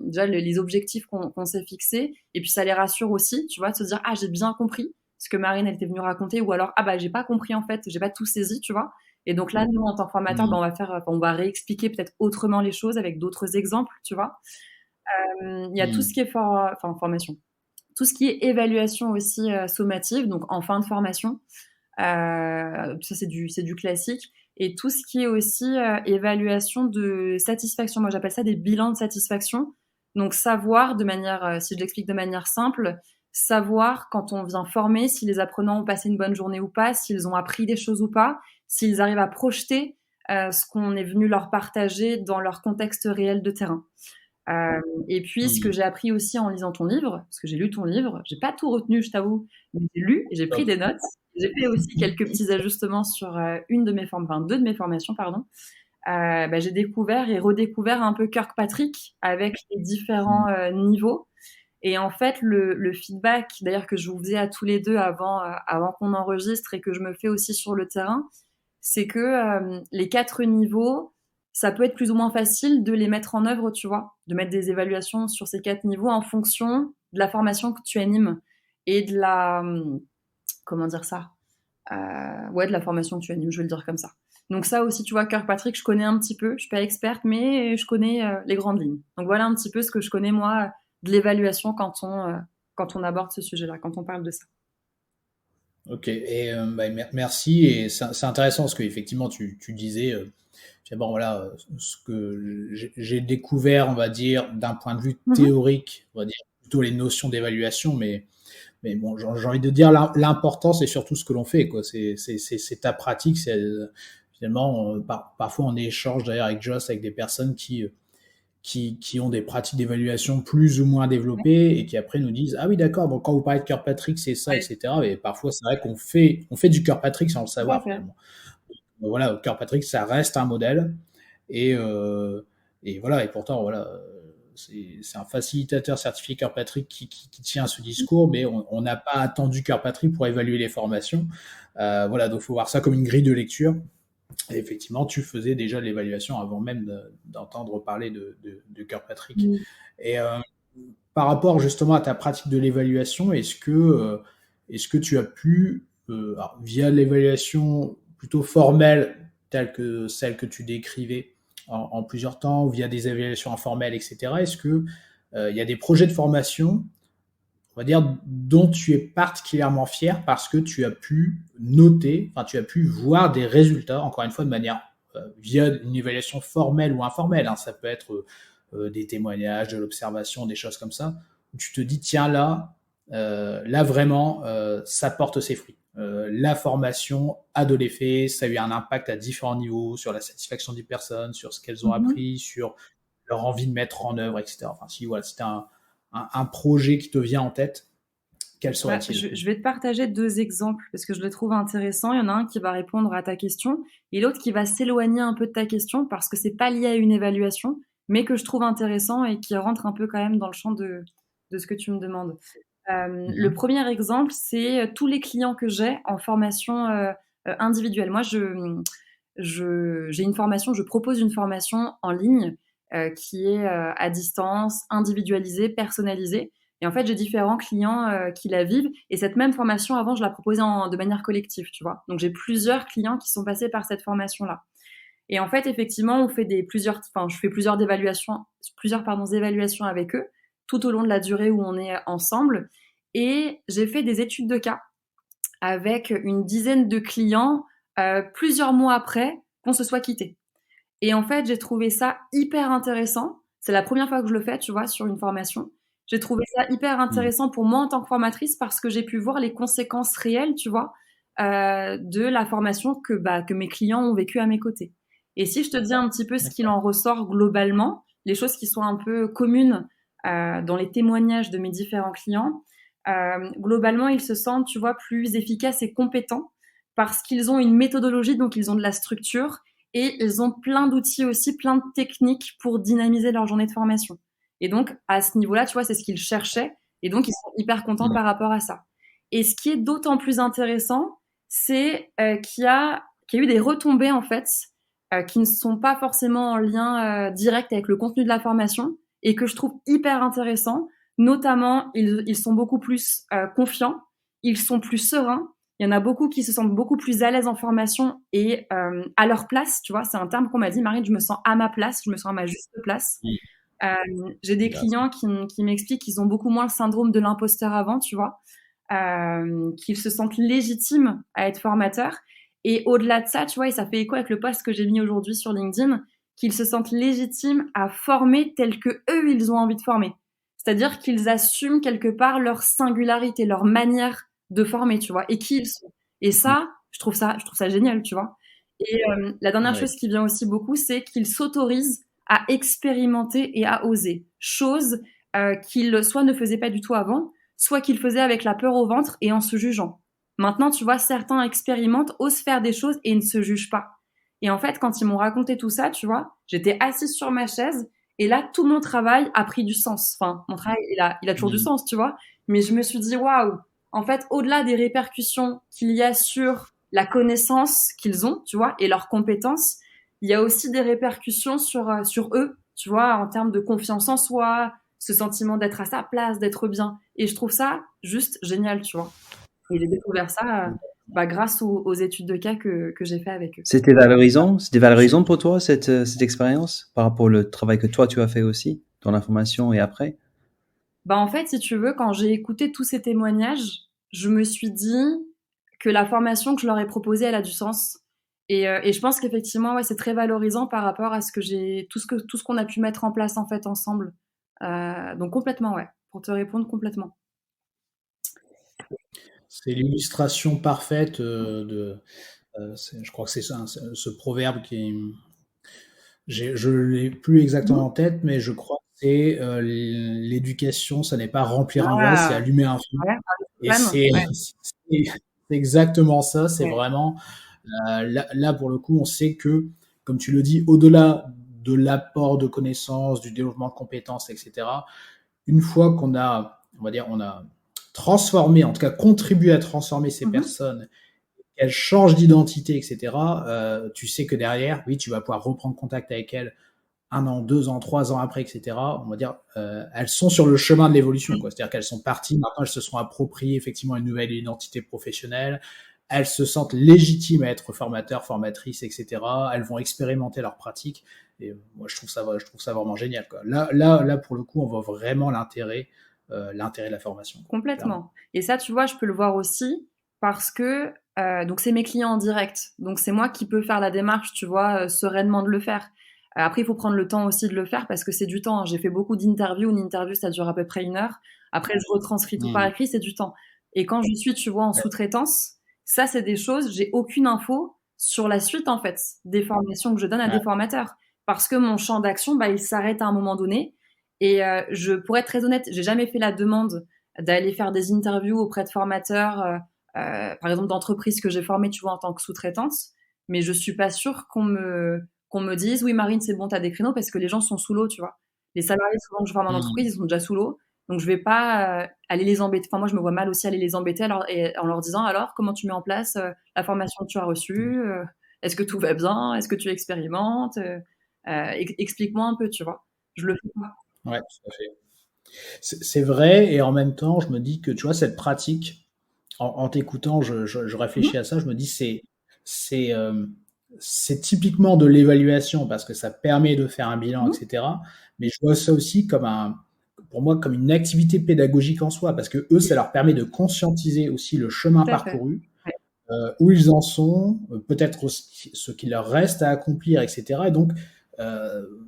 déjà les objectifs qu'on s'est fixés. Et puis ça les rassure aussi, tu vois, de se dire ah j'ai bien compris ce que Marine elle était venue raconter, ou alors ah bah j'ai pas compris en fait, j'ai pas tout saisi, tu vois. Et donc là nous en tant que formateurs, on va réexpliquer peut-être autrement les choses avec d'autres exemples, tu vois. Il y a tout ce qui est formation, tout ce qui est évaluation aussi sommative, donc en fin de formation. Ça c'est du classique. Et tout ce qui est aussi évaluation de satisfaction. Moi, j'appelle ça des bilans de satisfaction. Donc, savoir de manière, si je l'explique de manière simple, savoir quand on vient former si les apprenants ont passé une bonne journée ou pas, s'ils ont appris des choses ou pas, s'ils arrivent à projeter ce qu'on est venu leur partager dans leur contexte réel de terrain. Et puis, ce que j'ai appris aussi en lisant ton livre, parce que j'ai lu ton livre, j'ai pas tout retenu, je t'avoue, mais j'ai lu et j'ai pris des notes. J'ai fait aussi quelques petits ajustements sur deux de mes formations, pardon. J'ai découvert et redécouvert un peu Kirkpatrick avec les différents niveaux. Et en fait, le feedback, d'ailleurs, que je vous faisais à tous les deux avant qu'on enregistre et que je me fais aussi sur le terrain, c'est que les 4 niveaux, ça peut être plus ou moins facile de les mettre en œuvre, tu vois, de mettre des évaluations sur ces 4 niveaux en fonction de la formation que tu animes et de la, comment dire ça, ouais, de la formation que tu animes, je vais le dire comme ça. Donc ça aussi, tu vois, Kirkpatrick, je connais un petit peu. Je suis pas experte, mais je connais les grandes lignes. Donc voilà un petit peu ce que je connais moi de l'évaluation quand on aborde ce sujet-là, quand on parle de ça. Ok, et merci. Et c'est intéressant ce que effectivement tu disais. Bon, voilà, ce que j'ai découvert, on va dire, d'un point de vue Mhm. théorique, on va dire plutôt les notions d'évaluation, mais bon, j'ai envie de dire l'important, c'est surtout ce que l'on fait, quoi. C'est ta pratique, c'est finalement parfois on échange d'ailleurs avec Joss, avec des personnes qui ont des pratiques d'évaluation plus ou moins Ouais, développées et qui après nous disent ah oui d'accord, donc quand vous parlez de Kirkpatrick c'est ça, ouais, etc. Et parfois c'est vrai qu'on fait du Kirkpatrick sans le tout à savoir fait. finalement. Donc, voilà, Kirkpatrick ça reste un modèle et voilà, et pourtant voilà, c'est un facilitateur certifié Kirkpatrick qui tient ce discours, mais on n'a pas attendu Kirkpatrick pour évaluer les formations. Voilà, donc il faut voir ça comme une grille de lecture. Et effectivement, tu faisais déjà l'évaluation avant même d'entendre parler de Kirkpatrick. Mm. Et par rapport justement à ta pratique de l'évaluation, est-ce que tu as pu, alors, via l'évaluation plutôt formelle, telle que celle que tu décrivais en plusieurs temps, ou via des évaluations informelles, etc., est-ce que il y a des projets de formation, on va dire, dont tu es particulièrement fier parce que tu as pu noter, enfin, tu as pu voir des résultats, encore une fois, de manière via une évaluation formelle ou informelle, hein, ça peut être des témoignages, de l'observation, des choses comme ça, où tu te dis, tiens, là vraiment, ça porte ses fruits. La formation a de l'effet, ça a eu un impact à différents niveaux sur la satisfaction des personnes, sur ce qu'elles ont Mhm. appris, sur leur envie de mettre en œuvre, etc. Enfin, si voilà, c'était un projet qui te vient en tête, quel Bah, serait-il? je vais te partager deux exemples parce que je les trouve intéressants. Il y en a un qui va répondre à ta question et l'autre qui va s'éloigner un peu de ta question parce que c'est pas lié à une évaluation, mais que je trouve intéressant et qui rentre un peu quand même dans le champ de ce que tu me demandes. Le Mhm. premier exemple, c'est tous les clients que j'ai en formation individuelle. Moi, j'ai une formation, je propose une formation en ligne qui est à distance, individualisée, personnalisée. Et en fait, j'ai différents clients qui la vivent. Et cette même formation, avant, je la proposais de manière collective, tu vois. Donc, j'ai plusieurs clients qui sont passés par cette formation-là. Et en fait, effectivement, je fais évaluations avec eux tout au long de la durée où on est ensemble. Et j'ai fait des études de cas avec une dizaine de clients plusieurs mois après qu'on se soit quitté. Et en fait, j'ai trouvé ça hyper intéressant. C'est la première fois que je le fais, tu vois, sur une formation. J'ai trouvé ça hyper Mhm. intéressant pour moi en tant que formatrice parce que j'ai pu voir les conséquences réelles, tu vois, de la formation que mes clients ont vécu à mes côtés. Et si je te dis un petit peu ce qu'il D'accord. en ressort globalement, les choses qui sont un peu communes dans les témoignages de mes différents clients, globalement, ils se sentent, tu vois, plus efficaces et compétents parce qu'ils ont une méthodologie, donc ils ont de la structure et ils ont plein d'outils aussi, plein de techniques pour dynamiser leur journée de formation. Et donc, à ce niveau-là, tu vois, c'est ce qu'ils cherchaient. Et donc, ils sont hyper contents Mhm. par rapport à ça. Et ce qui est d'autant plus intéressant, c'est qu'il y a eu des retombées, en fait, qui ne sont pas forcément en lien direct avec le contenu de la formation et que je trouve hyper intéressant. Notamment, ils sont beaucoup plus confiants, ils sont plus sereins. Il y en a beaucoup qui se sentent beaucoup plus à l'aise en formation et à leur place, tu vois. C'est un terme qu'on m'a dit, Marine, je me sens à ma place, je me sens à ma juste place. Mhm. J'ai des Intéressant. clients qui m'expliquent qu'ils ont beaucoup moins le syndrome de l'imposteur avant, tu vois, qu'ils se sentent légitimes à être formateurs. Et au-delà de ça, tu vois, et ça fait écho avec le post que j'ai mis aujourd'hui sur LinkedIn, qu'ils se sentent légitimes à former tel que eux, ils ont envie de former. C'est-à-dire qu'ils assument quelque part leur singularité, leur manière de former, tu vois, et qui ils sont. Et Mhm. ça, je trouve ça génial, tu vois. Et la dernière Ouais. chose qui vient aussi beaucoup, c'est qu'ils s'autorisent à expérimenter et à oser. Chose qu'il soit ne faisait pas du tout avant, soit qu'il faisait avec la peur au ventre et en se jugeant. Maintenant, tu vois, certains expérimentent, osent faire des choses et ne se jugent pas. Et en fait, quand ils m'ont raconté tout ça, tu vois, j'étais assise sur ma chaise et là, tout mon travail a pris du sens. Enfin, mon travail, il a toujours du Mhm. sens, tu vois. Mais je me suis dit, waouh, en fait, au-delà des répercussions qu'il y a sur la connaissance qu'ils ont, tu vois, et leurs compétences, il y a aussi des répercussions sur eux, tu vois, en termes de confiance en soi, ce sentiment d'être à sa place, d'être bien. Et je trouve ça juste génial, tu vois. Et j'ai découvert ça grâce aux études de cas que j'ai fait avec eux. C'était valorisant pour toi, cette expérience, par rapport au travail que toi, tu as fait aussi, dans l'information et après? En fait, si tu veux, quand j'ai écouté tous ces témoignages, je me suis dit que la formation que je leur ai proposée, elle a du sens. Et je pense qu'effectivement, ouais, c'est très valorisant par rapport à tout ce qu'on a pu mettre en place en fait ensemble. Donc complètement, ouais. Pour te répondre, complètement. C'est l'illustration parfaite je crois que c'est ça, ce proverbe je l'ai plus exactement en tête, mais je crois que c'est l'éducation, ça n'est pas remplir un vase, c'est allumer un feu. Ouais, Et c'est exactement ça. C'est vraiment là pour le coup, on sait que, comme tu le dis, au-delà de l'apport de connaissances, du développement de compétences, etc. Une fois qu'on a, on va dire, on a transformé, en tout cas contribué à transformer ces personnes, qu'elles changent d'identité, etc. Tu sais que derrière, oui, tu vas pouvoir reprendre contact avec elles 1 an, 2 ans, 3 ans après, etc. On va dire, elles sont sur le chemin de l'évolution, quoi. C'est-à-dire qu'elles sont parties, maintenant elles se sont appropriées effectivement une nouvelle identité professionnelle, elles se sentent légitimes à être formateurs, formatrices, etc. Elles vont expérimenter leurs pratiques. Et moi, je trouve ça vraiment génial, quoi. Là, pour le coup, on voit vraiment l'intérêt de la formation. Complètement. Clairement. Et ça, tu vois, je peux le voir aussi parce que donc c'est mes clients en direct. Donc c'est moi qui peux faire la démarche, tu vois, sereinement de le faire. Après, il faut prendre le temps aussi de le faire parce que c'est du temps. J'ai fait beaucoup d'interviews. Une interview, ça dure à peu près 1 heure. Après, je retranscris tout par écrit, c'est du temps. Et quand je suis, tu vois, en sous-traitance, ça, c'est des choses, j'ai aucune info sur la suite, en fait, des formations que je donne à des formateurs. Parce que mon champ d'action, il s'arrête à un moment donné. Et pour être très honnête, j'ai jamais fait la demande d'aller faire des interviews auprès de formateurs, par exemple d'entreprises que j'ai formées, tu vois, en tant que sous-traitante. Mais je suis pas sûre qu'on me dise oui Marine c'est bon t'as des créneaux parce que les gens sont sous l'eau tu vois les salariés souvent que je forme en entreprise ils sont déjà sous l'eau donc je vais pas aller les embêter enfin moi je me vois mal aussi aller les embêter en leur disant alors comment tu mets en place la formation que tu as reçue est-ce que tout va bien est-ce que tu expérimentes explique-moi un peu tu vois je le fais pas. Ouais, tout à fait. C'est vrai, et en même temps, je me dis que, tu vois, cette pratique, en t'écoutant, je réfléchis à ça, je me dis c'est c'est typiquement de l'évaluation parce que ça permet de faire un bilan, etc. Mais je vois ça aussi pour moi, comme une activité pédagogique en soi, parce que eux, ça leur permet de conscientiser aussi le chemin parcouru, où ils en sont, peut-être ce qu'il leur reste à accomplir, etc. Et donc,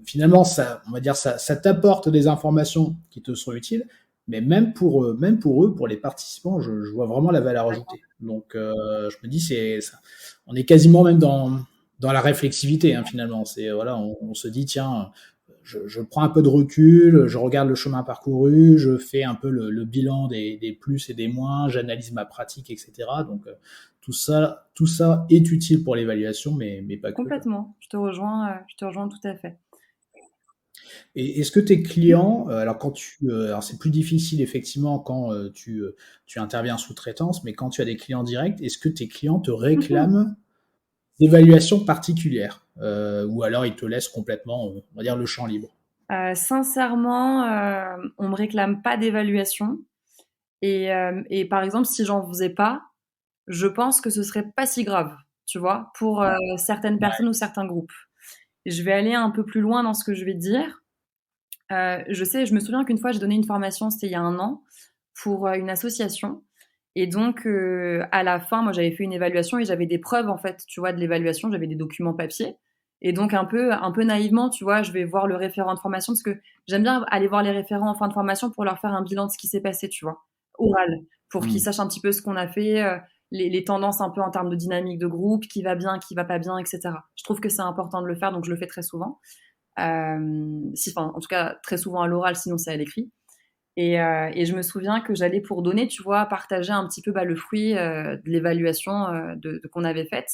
finalement, on va dire, ça t'apporte des informations qui te sont utiles, mais même pour eux, pour les participants, je vois vraiment la valeur ajoutée. Donc, je me dis, on est quasiment même dans la réflexivité, hein, finalement. Voilà, on se dit, tiens, je prends un peu de recul, je regarde le chemin parcouru, je fais un peu le bilan des plus et des moins, j'analyse ma pratique, etc. Donc, tout ça est utile pour l'évaluation, mais pas que. Complètement. Je te rejoins tout à fait. Et est-ce que tes clients, alors c'est plus difficile effectivement quand tu interviens en sous-traitance, mais quand tu as des clients directs, est-ce que tes clients te réclament d'évaluations particulières ou alors ils te laissent complètement, on va dire, le champ libre? Sincèrement, on me réclame pas d'évaluation et par exemple si j'en faisais pas, je pense que ce serait pas si grave, tu vois, pour certaines personnes ou certains groupes. Je vais aller un peu plus loin dans ce que je vais te dire. Je me souviens qu'une fois j'ai donné une formation, c'était il y a 1 an, pour une association. Et donc à la fin, moi j'avais fait une évaluation et j'avais des preuves en fait, tu vois, de l'évaluation, j'avais des documents papier. Et donc un peu naïvement, tu vois, je vais voir le référent de formation parce que j'aime bien aller voir les référents en fin de formation pour leur faire un bilan de ce qui s'est passé, tu vois, oral, pour qu'ils sachent un petit peu ce qu'on a fait, les tendances un peu en termes de dynamique de groupe, qui va bien, qui va pas bien, etc. Je trouve que c'est important de le faire, donc je le fais très souvent. En tout cas très souvent à l'oral, sinon c'est à l'écrit. Et je me souviens que j'allais pour donner, tu vois, partager un petit peu le fruit de l'évaluation qu'on avait faite.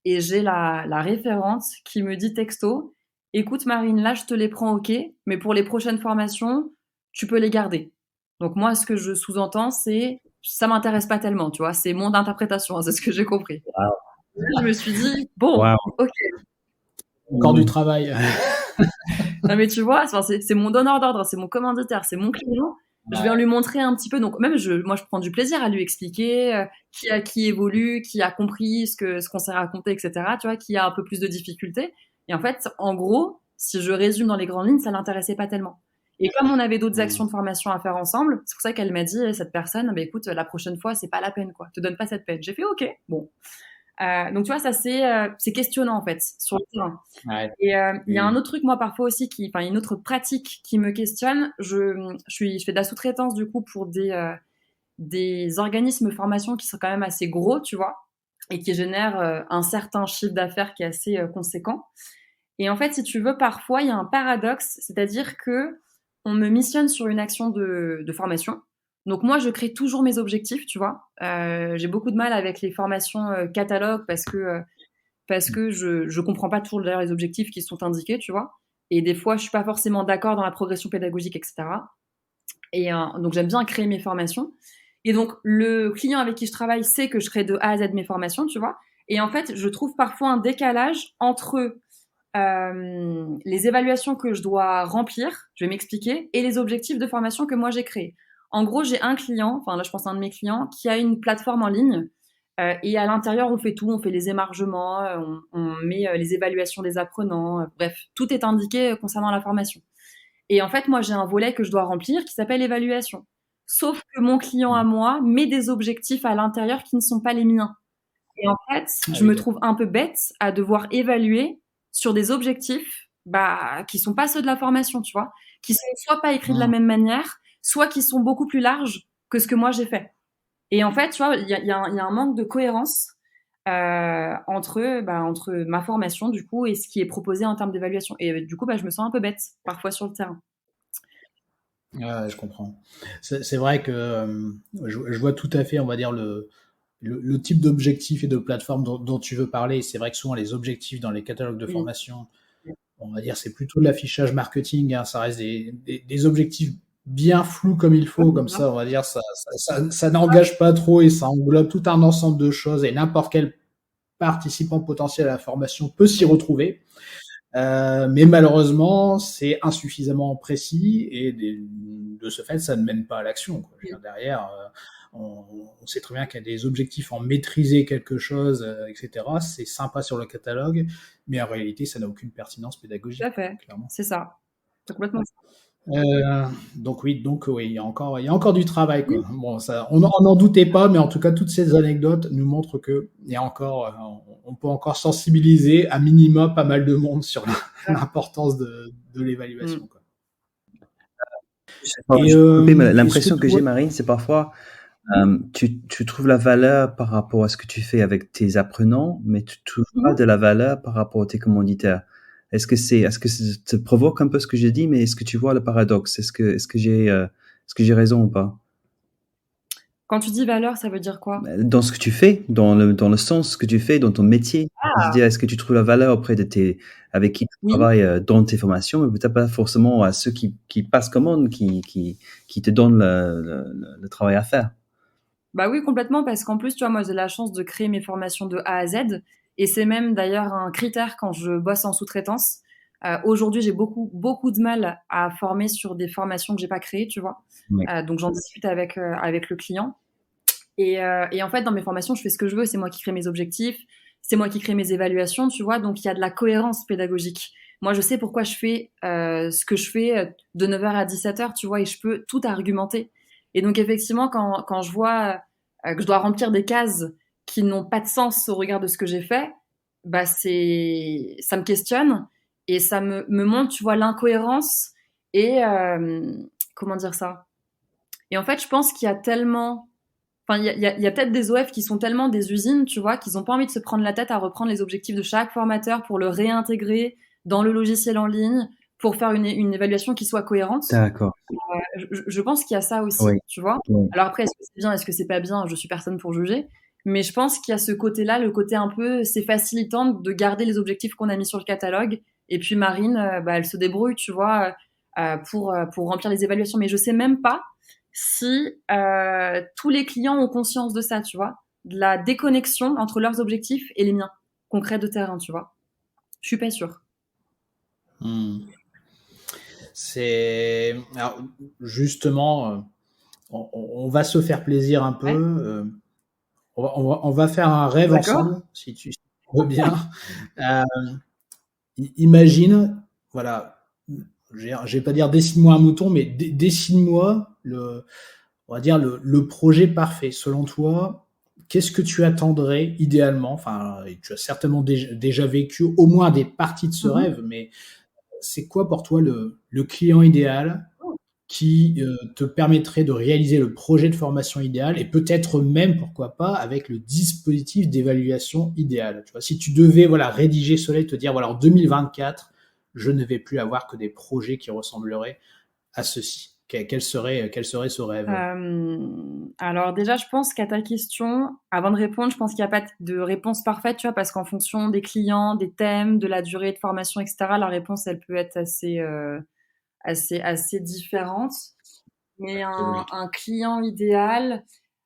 Et j'ai la référente qui me dit texto, écoute Marine, là je te les prends ok, mais pour les prochaines formations, tu peux les garder. Donc moi, ce que je sous-entends, c'est ça m'intéresse pas tellement, tu vois, c'est mon interprétation, hein, c'est ce que j'ai compris. Wow. Je me suis dit, bon, ok. Encore du travail. Non, mais tu vois, enfin, c'est mon donneur d'ordre, c'est mon commanditaire, c'est mon client. Je viens lui montrer un petit peu. Donc, même, moi, je prends du plaisir à lui expliquer qui évolue, qui a compris ce qu'on s'est raconté, etc. Tu vois, qui a un peu plus de difficultés. Et en fait, en gros, si je résume dans les grandes lignes, ça l'intéressait pas tellement. Et comme on avait d'autres actions de formation à faire ensemble, c'est pour ça qu'elle m'a dit, cette personne, bah, écoute, la prochaine fois, c'est pas la peine, quoi. Te donne pas cette peine. J'ai fait, OK, bon. Donc, tu vois, ça, c'est questionnant, en fait, sur le terrain. Ouais. Et il y a un autre truc, moi, parfois aussi, enfin, une autre pratique qui me questionne. Je fais de la sous-traitance, du coup, pour des organismes de formation qui sont quand même assez gros, tu vois, et qui génèrent un certain chiffre d'affaires qui est assez conséquent. Et en fait, si tu veux, parfois, il y a un paradoxe, c'est-à-dire que on me missionne sur une action de formation. Donc moi, je crée toujours mes objectifs, tu vois. J'ai beaucoup de mal avec les formations catalogues parce que je comprends pas toujours d'ailleurs les objectifs qui sont indiqués, tu vois. Et des fois, je suis pas forcément d'accord dans la progression pédagogique, etc. Et donc, j'aime bien créer mes formations. Et donc, le client avec qui je travaille sait que je crée de A à Z mes formations, tu vois. Et en fait, je trouve parfois un décalage entre les évaluations que je dois remplir, je vais m'expliquer, et les objectifs de formation que moi j'ai créés. En gros, j'ai un client, enfin là je pense à un de mes clients, qui a une plateforme en ligne et à l'intérieur on fait tout, on fait les émargements, on met les évaluations des apprenants, bref, tout est indiqué concernant la formation. Et en fait, moi j'ai un volet que je dois remplir qui s'appelle évaluation. Sauf que mon client à moi met des objectifs à l'intérieur qui ne sont pas les miens. Et en fait, je me trouve un peu bête à devoir évaluer sur des objectifs qui sont pas ceux de la formation, tu vois, qui sont soit pas écrits de la même manière, soit qui sont beaucoup plus larges que ce que moi j'ai fait. Et en fait, tu vois, il y a un manque de cohérence entre ma formation du coup et ce qui est proposé en termes d'évaluation. Et du coup, je me sens un peu bête parfois sur le terrain. Ouais, je comprends. C'est vrai que je vois tout à fait, on va dire, le type d'objectif et de plateforme dont tu veux parler. C'est vrai que souvent les objectifs dans les catalogues de Oui. formation, on va dire, c'est plutôt de l'affichage marketing, hein. Ça reste des objectifs bien flous comme il faut, comme ça, on va dire, ça n'engage pas trop et ça englobe tout un ensemble de choses et n'importe quel participant potentiel à la formation peut s'y retrouver. Mais malheureusement, c'est insuffisamment précis et de ce fait, ça ne mène pas à l'action, quoi. Je veux dire, derrière, on sait très bien qu'il y a des objectifs en maîtriser quelque chose, etc. C'est sympa sur le catalogue, mais en réalité, ça n'a aucune pertinence pédagogique. Tout à fait, Clairement. c'est ça. C'est complètement ça. Donc oui, il y a encore du travail, quoi. Bon, ça, on n'en doutait pas, mais en tout cas, toutes ces anecdotes nous montrent que il y a encore, on peut encore sensibiliser à minima pas mal de monde sur l'importance de l'évaluation, quoi. L'impression que j'ai, Marine, c'est parfois tu trouves la valeur par rapport à ce que tu fais avec tes apprenants, mais tu trouves pas de la valeur par rapport à tes commanditaires. Est-ce que ça te provoque un peu ce que j'ai dit, mais est-ce que tu vois le paradoxe? Est-ce que j'ai raison ou pas? Quand tu dis valeur, ça veut dire quoi? Dans ce que tu fais, dans le sens que tu fais, dans ton métier. C'est-à-dire, est-ce que tu trouves la valeur auprès avec qui tu travailles dans tes formations, mais peut-être pas forcément à ceux qui passent commande, qui te donnent le travail à faire. Bah oui, complètement, parce qu'en plus, tu vois, moi, j'ai la chance de créer mes formations de A à Z, et c'est même d'ailleurs un critère quand je bosse en sous-traitance. Aujourd'hui, j'ai beaucoup de mal à former sur des formations que j'ai pas créées, tu vois. Oui. Donc, j'en discute avec le client. Et en fait, dans mes formations, je fais ce que je veux. C'est moi qui crée mes objectifs, c'est moi qui crée mes évaluations, tu vois. Donc, il y a de la cohérence pédagogique. Moi, je sais pourquoi je fais ce que je fais de 9h à 17h, tu vois, et je peux tout argumenter. Et donc, effectivement, quand je vois que je dois remplir des cases qui n'ont pas de sens au regard de ce que j'ai fait, ça me questionne et ça me montre, tu vois, l'incohérence et comment dire ça. Et en fait, je pense qu'il y a tellement... Enfin, il y a peut-être des OF qui sont tellement des usines, tu vois, qu'ils n'ont pas envie de se prendre la tête à reprendre les objectifs de chaque formateur pour le réintégrer dans le logiciel en ligne, pour faire une évaluation qui soit cohérente. D'accord. Je pense qu'il y a ça aussi, Oui. tu vois. Oui. Alors après, est-ce que c'est bien, est-ce que c'est pas bien, je suis personne pour juger. Mais je pense qu'il y a ce côté-là, le côté un peu, c'est facilitant de garder les objectifs qu'on a mis sur le catalogue. Et puis Marine, elle se débrouille, tu vois, pour remplir les évaluations. Mais je sais même pas si tous les clients ont conscience de ça, tu vois, de la déconnexion entre leurs objectifs et les miens, concrets de terrain, tu vois. Je suis pas sûre. Alors, justement, on va se faire plaisir un peu. Ouais. On va faire un rêve D'accord. ensemble, si tu veux bien. Euh, Imagine, voilà, je vais pas dire dessine-moi un mouton, mais dessine-moi on va dire le projet parfait. Selon toi, qu'est-ce que tu attendrais idéalement? Enfin, tu as certainement déjà vécu au moins des parties de ce rêve, mais c'est quoi pour toi le client idéal qui te permettrait de réaliser le projet de formation idéal et peut-être même, pourquoi pas, avec le dispositif d'évaluation idéal. Tu vois, si tu devais rédiger cela et te dire, voilà, en 2024, je ne vais plus avoir que des projets qui ressembleraient à ceci. Quel serait ce rêve? Alors déjà, je pense qu'à ta question, avant de répondre, je pense qu'il n'y a pas de réponse parfaite, tu vois, parce qu'en fonction des clients, des thèmes, de la durée de formation, etc., la réponse, elle peut être assez différente. Mais C'est logique. un client idéal,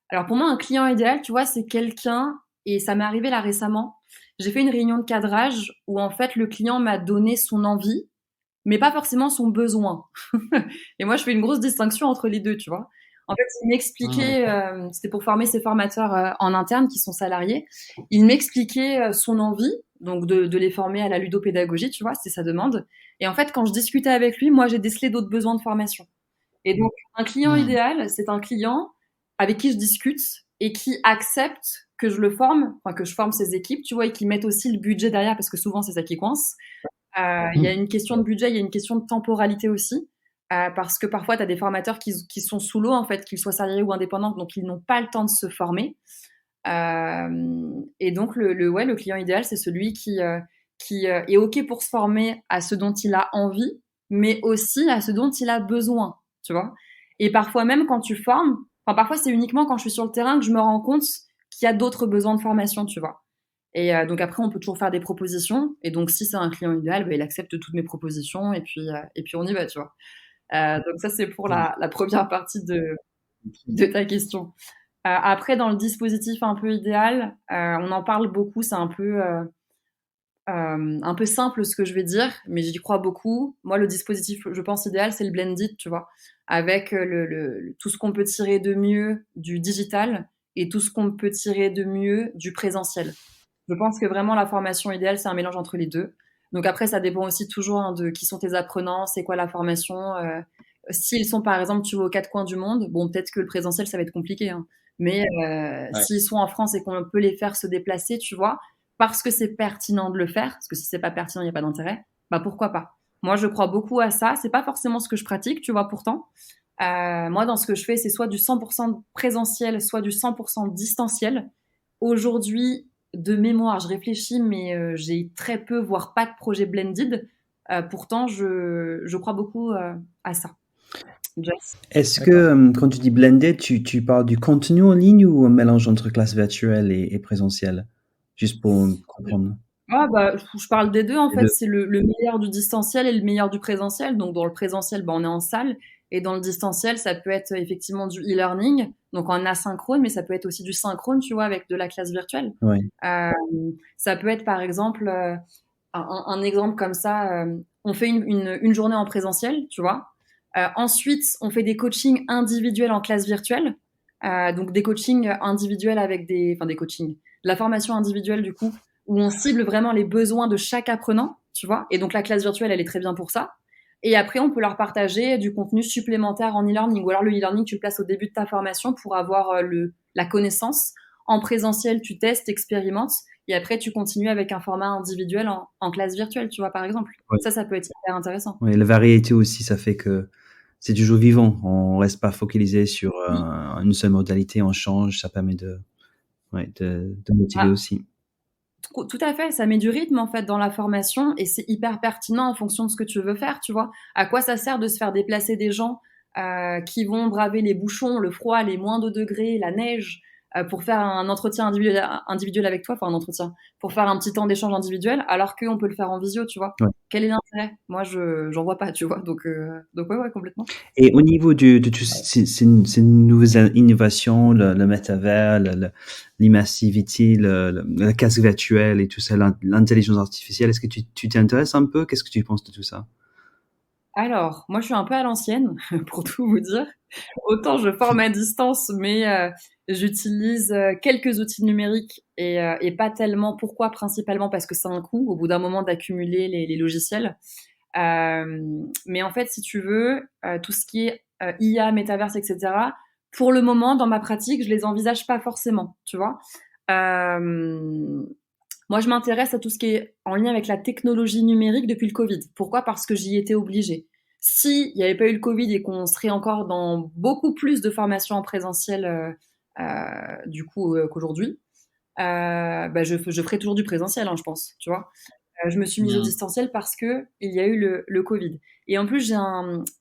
alors pour moi, un client idéal, tu vois, c'est quelqu'un, et ça m'est arrivé là récemment, j'ai fait une réunion de cadrage où en fait le client m'a donné son envie, mais pas forcément son besoin. Et moi, je fais une grosse distinction entre les deux, tu vois. En fait, il m'expliquait, D'accord. c'était pour former ses formateurs en interne qui sont salariés, il m'expliquait son envie, donc de les former à la ludopédagogie, tu vois, c'est sa demande. Et en fait, quand je discutais avec lui, moi, j'ai décelé d'autres besoins de formation. Et donc, un client Hmm. idéal, c'est un client avec qui je discute et qui accepte que je le forme, enfin que je forme ses équipes, tu vois, et qui mette aussi le budget derrière, parce que souvent c'est ça qui coince. Il y a une question de budget, il y a une question de temporalité aussi, parce que parfois tu as des formateurs qui sont sous l'eau, en fait, qu'ils soient salariés ou indépendants, donc ils n'ont pas le temps de se former. Et donc le client idéal, c'est celui qui est OK pour se former à ce dont il a envie, mais aussi à ce dont il a besoin, tu vois. Et parfois même quand tu formes, enfin parfois c'est uniquement quand je suis sur le terrain que je me rends compte qu'il y a d'autres besoins de formation, tu vois. Et donc après, on peut toujours faire des propositions. Et donc si c'est un client idéal, bah, il accepte toutes mes propositions et puis on y va, tu vois. Donc ça, c'est pour la première partie de ta question. Après, dans le dispositif un peu idéal, on en parle beaucoup, c'est un peu simple ce que je vais dire, mais j'y crois beaucoup. Moi, le dispositif, je pense, idéal, c'est le blended, tu vois, avec tout ce qu'on peut tirer de mieux du digital et tout ce qu'on peut tirer de mieux du présentiel. Je pense que vraiment la formation idéale, c'est un mélange entre les deux. Donc après, ça dépend aussi toujours hein, de qui sont tes apprenants, c'est quoi la formation. S'ils sont par exemple, tu vas aux quatre coins du monde, bon, peut-être que le présentiel, ça va être compliqué. Hein. Mais Ouais. s'ils sont en France et qu'on peut les faire se déplacer, tu vois, parce que c'est pertinent de le faire, parce que si c'est pas pertinent, il n'y a pas d'intérêt, bah pourquoi pas. Moi, je crois beaucoup à ça. C'est pas forcément ce que je pratique, tu vois, pourtant. Moi, dans ce que je fais, c'est soit du 100% présentiel, soit du 100% distanciel. Aujourd'hui, de mémoire, je réfléchis, mais j'ai très peu, voire pas de projet blended. Pourtant, je crois beaucoup à ça. Jess. Est-ce que D'accord. quand tu dis blended, tu parles du contenu en ligne ou un mélange entre classe virtuelle et présentiel? Juste pour comprendre. Ah bah, je parle des deux en Les fait, deux. c'est le meilleur du distanciel et le meilleur du présentiel. Donc dans le présentiel, bah, on est en salle et dans le distanciel, ça peut être effectivement du e-learning, donc en asynchrone, mais ça peut être aussi du synchrone, tu vois, avec de la classe virtuelle. Ouais. Euh, Ça peut être par exemple, un exemple comme ça, on fait une journée en présentiel, tu vois. Ensuite, on fait des coachings individuels en classe virtuelle, donc des coachings individuels avec enfin des coachings, de la formation individuelle du coup, où on cible vraiment les besoins de chaque apprenant, tu vois. Et donc la classe virtuelle, elle est très bien pour ça. Et après, on peut leur partager du contenu supplémentaire en e-learning. Ou alors le e-learning, tu le places au début de ta formation pour avoir la connaissance. En présentiel, tu testes, expérimentes. Et après, tu continues avec un format individuel en classe virtuelle, tu vois, par exemple. Ouais. Ça peut être hyper intéressant. Ouais, la variété aussi, ça fait que c'est toujours vivant. On reste pas focalisé sur Oui. une seule modalité, on change, ça permet de motiver Ah, aussi. tout à fait, ça met du rythme en fait dans la formation et c'est hyper pertinent en fonction de ce que tu veux faire, tu vois. À quoi ça sert de se faire déplacer des gens qui vont braver les bouchons, le froid, les moins 2 degrés, la neige, pour faire un entretien individuel avec toi, enfin un entretien, pour faire un petit temps d'échange individuel, alors qu'on peut le faire en visio, tu vois. Ouais. Quel est l'intérêt? Moi, j'en vois pas, tu vois. Donc ouais, complètement. Et au niveau de tout ces nouvelles innovations, le métavers, l'immersivity, la casque virtuelle et tout ça, l'intelligence artificielle, est-ce que tu t'intéresses un peu? Qu'est-ce que tu penses de tout ça? Alors, moi, je suis un peu à l'ancienne, pour tout vous dire. Autant je forme à distance, mais j'utilise quelques outils numériques et pas tellement. Pourquoi? Principalement parce que c'est un coût, au bout d'un moment, d'accumuler les logiciels. Mais en fait, si tu veux, tout ce qui est IA, métaverse, etc., pour le moment, dans ma pratique, je les envisage pas forcément, tu vois. Euh, Moi, je m'intéresse à tout ce qui est en lien avec la technologie numérique depuis le Covid. Pourquoi? Parce que j'y étais obligée. S'il n'y avait pas eu le Covid et qu'on serait encore dans beaucoup plus de formations en présentiel du coup qu'aujourd'hui, bah, je ferais toujours du présentiel, hein, je pense, tu vois. Je me suis mise au Hmm. distanciel parce que il y a eu le Covid. Et en plus,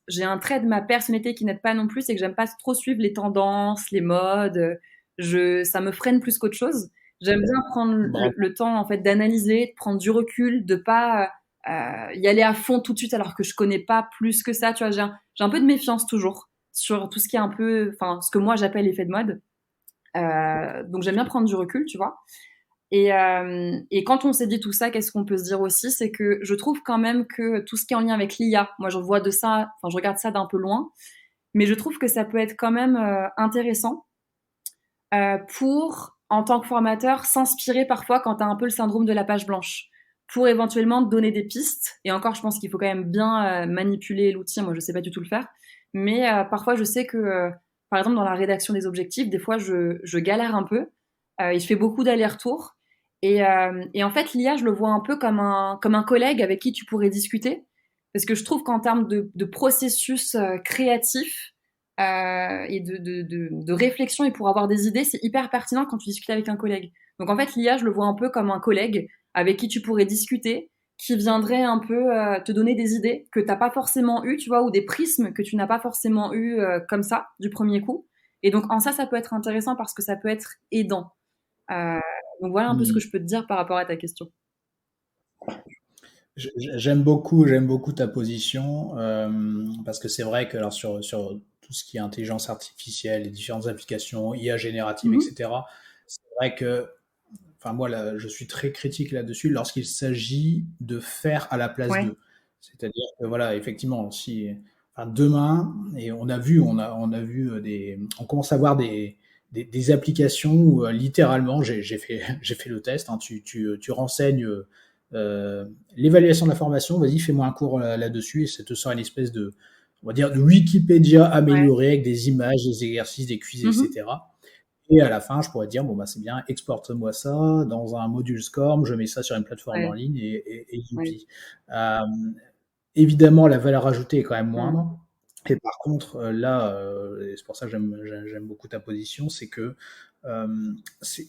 j'ai un trait de ma personnalité qui n'aide pas non plus, c'est que j'aime pas trop suivre les tendances, les modes. Ça me freine plus qu'autre chose. J'aime bien prendre Bravo. le temps en fait d'analyser, de prendre du recul, de pas y aller à fond tout de suite alors que je connais pas plus que ça. Tu vois, j'ai un peu de méfiance toujours sur tout ce qui est un peu, enfin, ce que moi j'appelle l'effet de mode. Donc j'aime bien prendre du recul, tu vois. Et quand on s'est dit tout ça, qu'est-ce qu'on peut se dire aussi? C'est que je trouve quand même que tout ce qui est en lien avec l'IA, moi je vois de ça, enfin je regarde ça d'un peu loin, mais je trouve que ça peut être quand même intéressant pour, en tant que formateur, s'inspirer parfois quand tu as un peu le syndrome de la page blanche, pour éventuellement te donner des pistes. Et encore, je pense qu'il faut quand même bien manipuler l'outil, moi je sais pas du tout le faire, mais parfois je sais que, par exemple dans la rédaction des objectifs, des fois je galère un peu, et je fais beaucoup d'allers-retours. Et en fait, l'IA, je le vois un peu comme un collègue avec qui tu pourrais discuter. Parce que je trouve qu'en termes de processus créatif et de réflexion et pour avoir des idées, c'est hyper pertinent quand tu discutes avec un collègue. Donc en fait, l'IA, je le vois un peu comme un collègue avec qui tu pourrais discuter, qui viendrait un peu te donner des idées que t'as pas forcément eu, tu vois, ou des prismes que tu n'as pas forcément eu comme ça, du premier coup. Et donc en ça, ça peut être intéressant parce que ça peut être aidant. Euh, donc voilà un peu ce que Hmm. je peux te dire par rapport à ta question. J'aime beaucoup ta position parce que c'est vrai que alors sur tout ce qui est intelligence artificielle, les différentes applications, IA générative, Mhm. etc. C'est vrai que, enfin moi là, je suis très critique là-dessus lorsqu'il s'agit de faire à la place Ouais, d'eux. C'est-à-dire que voilà, effectivement, si enfin, demain et on a vu on commence à voir des applications où littéralement j'ai fait j'ai fait le test. Hein, tu renseignes l'évaluation de la formation, vas-y, fais-moi un cours là-dessus et ça te sort une espèce de, on va dire, de Wikipédia ouais. amélioré avec des images, des exercices, des quiz, Mhm. etc. Et à la fin, je pourrais dire, bon, bah, c'est bien, exporte-moi ça dans un module SCORM, je mets ça sur une plateforme en Ouais, ligne et ouais. youpi. Euh, Évidemment, la valeur ajoutée est quand même Mm. moindre. Et par contre, là, et c'est pour ça que j'aime beaucoup ta position, c'est que euh, c'est-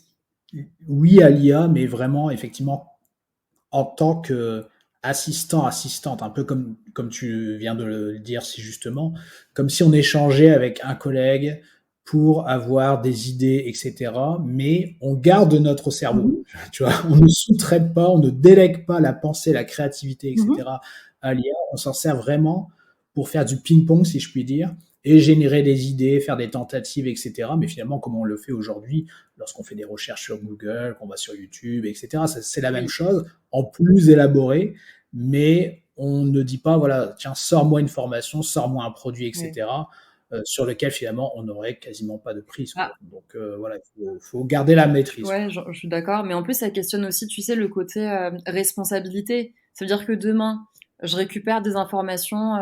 oui à l'IA, mais vraiment, effectivement, en tant qu'assistant, assistante, un peu comme tu viens de le dire si justement, comme si on échangeait avec un collègue pour avoir des idées, etc. Mais on garde notre cerveau. Mhm. Tu vois, on ne sous-traite pas, on ne délègue pas la pensée, la créativité, Mhm. etc. à l'IA. On s'en sert vraiment pour faire du ping-pong, si je puis dire, et générer des idées, faire des tentatives, etc. Mais finalement, comme on le fait aujourd'hui, lorsqu'on fait des recherches sur Google, qu'on va sur YouTube, etc., c'est la même Oui. chose en plus élaboré, mais on ne dit pas, voilà, tiens, sors-moi une formation, sors-moi un produit, Ouais. etc., sur lequel finalement on n'aurait quasiment pas de prise. Ah, Quoi. Donc voilà, faut garder la maîtrise. Quoi. ouais, je suis d'accord. Mais en plus, ça questionne aussi, tu sais, le côté responsabilité. Ça veut dire que demain, je récupère des informations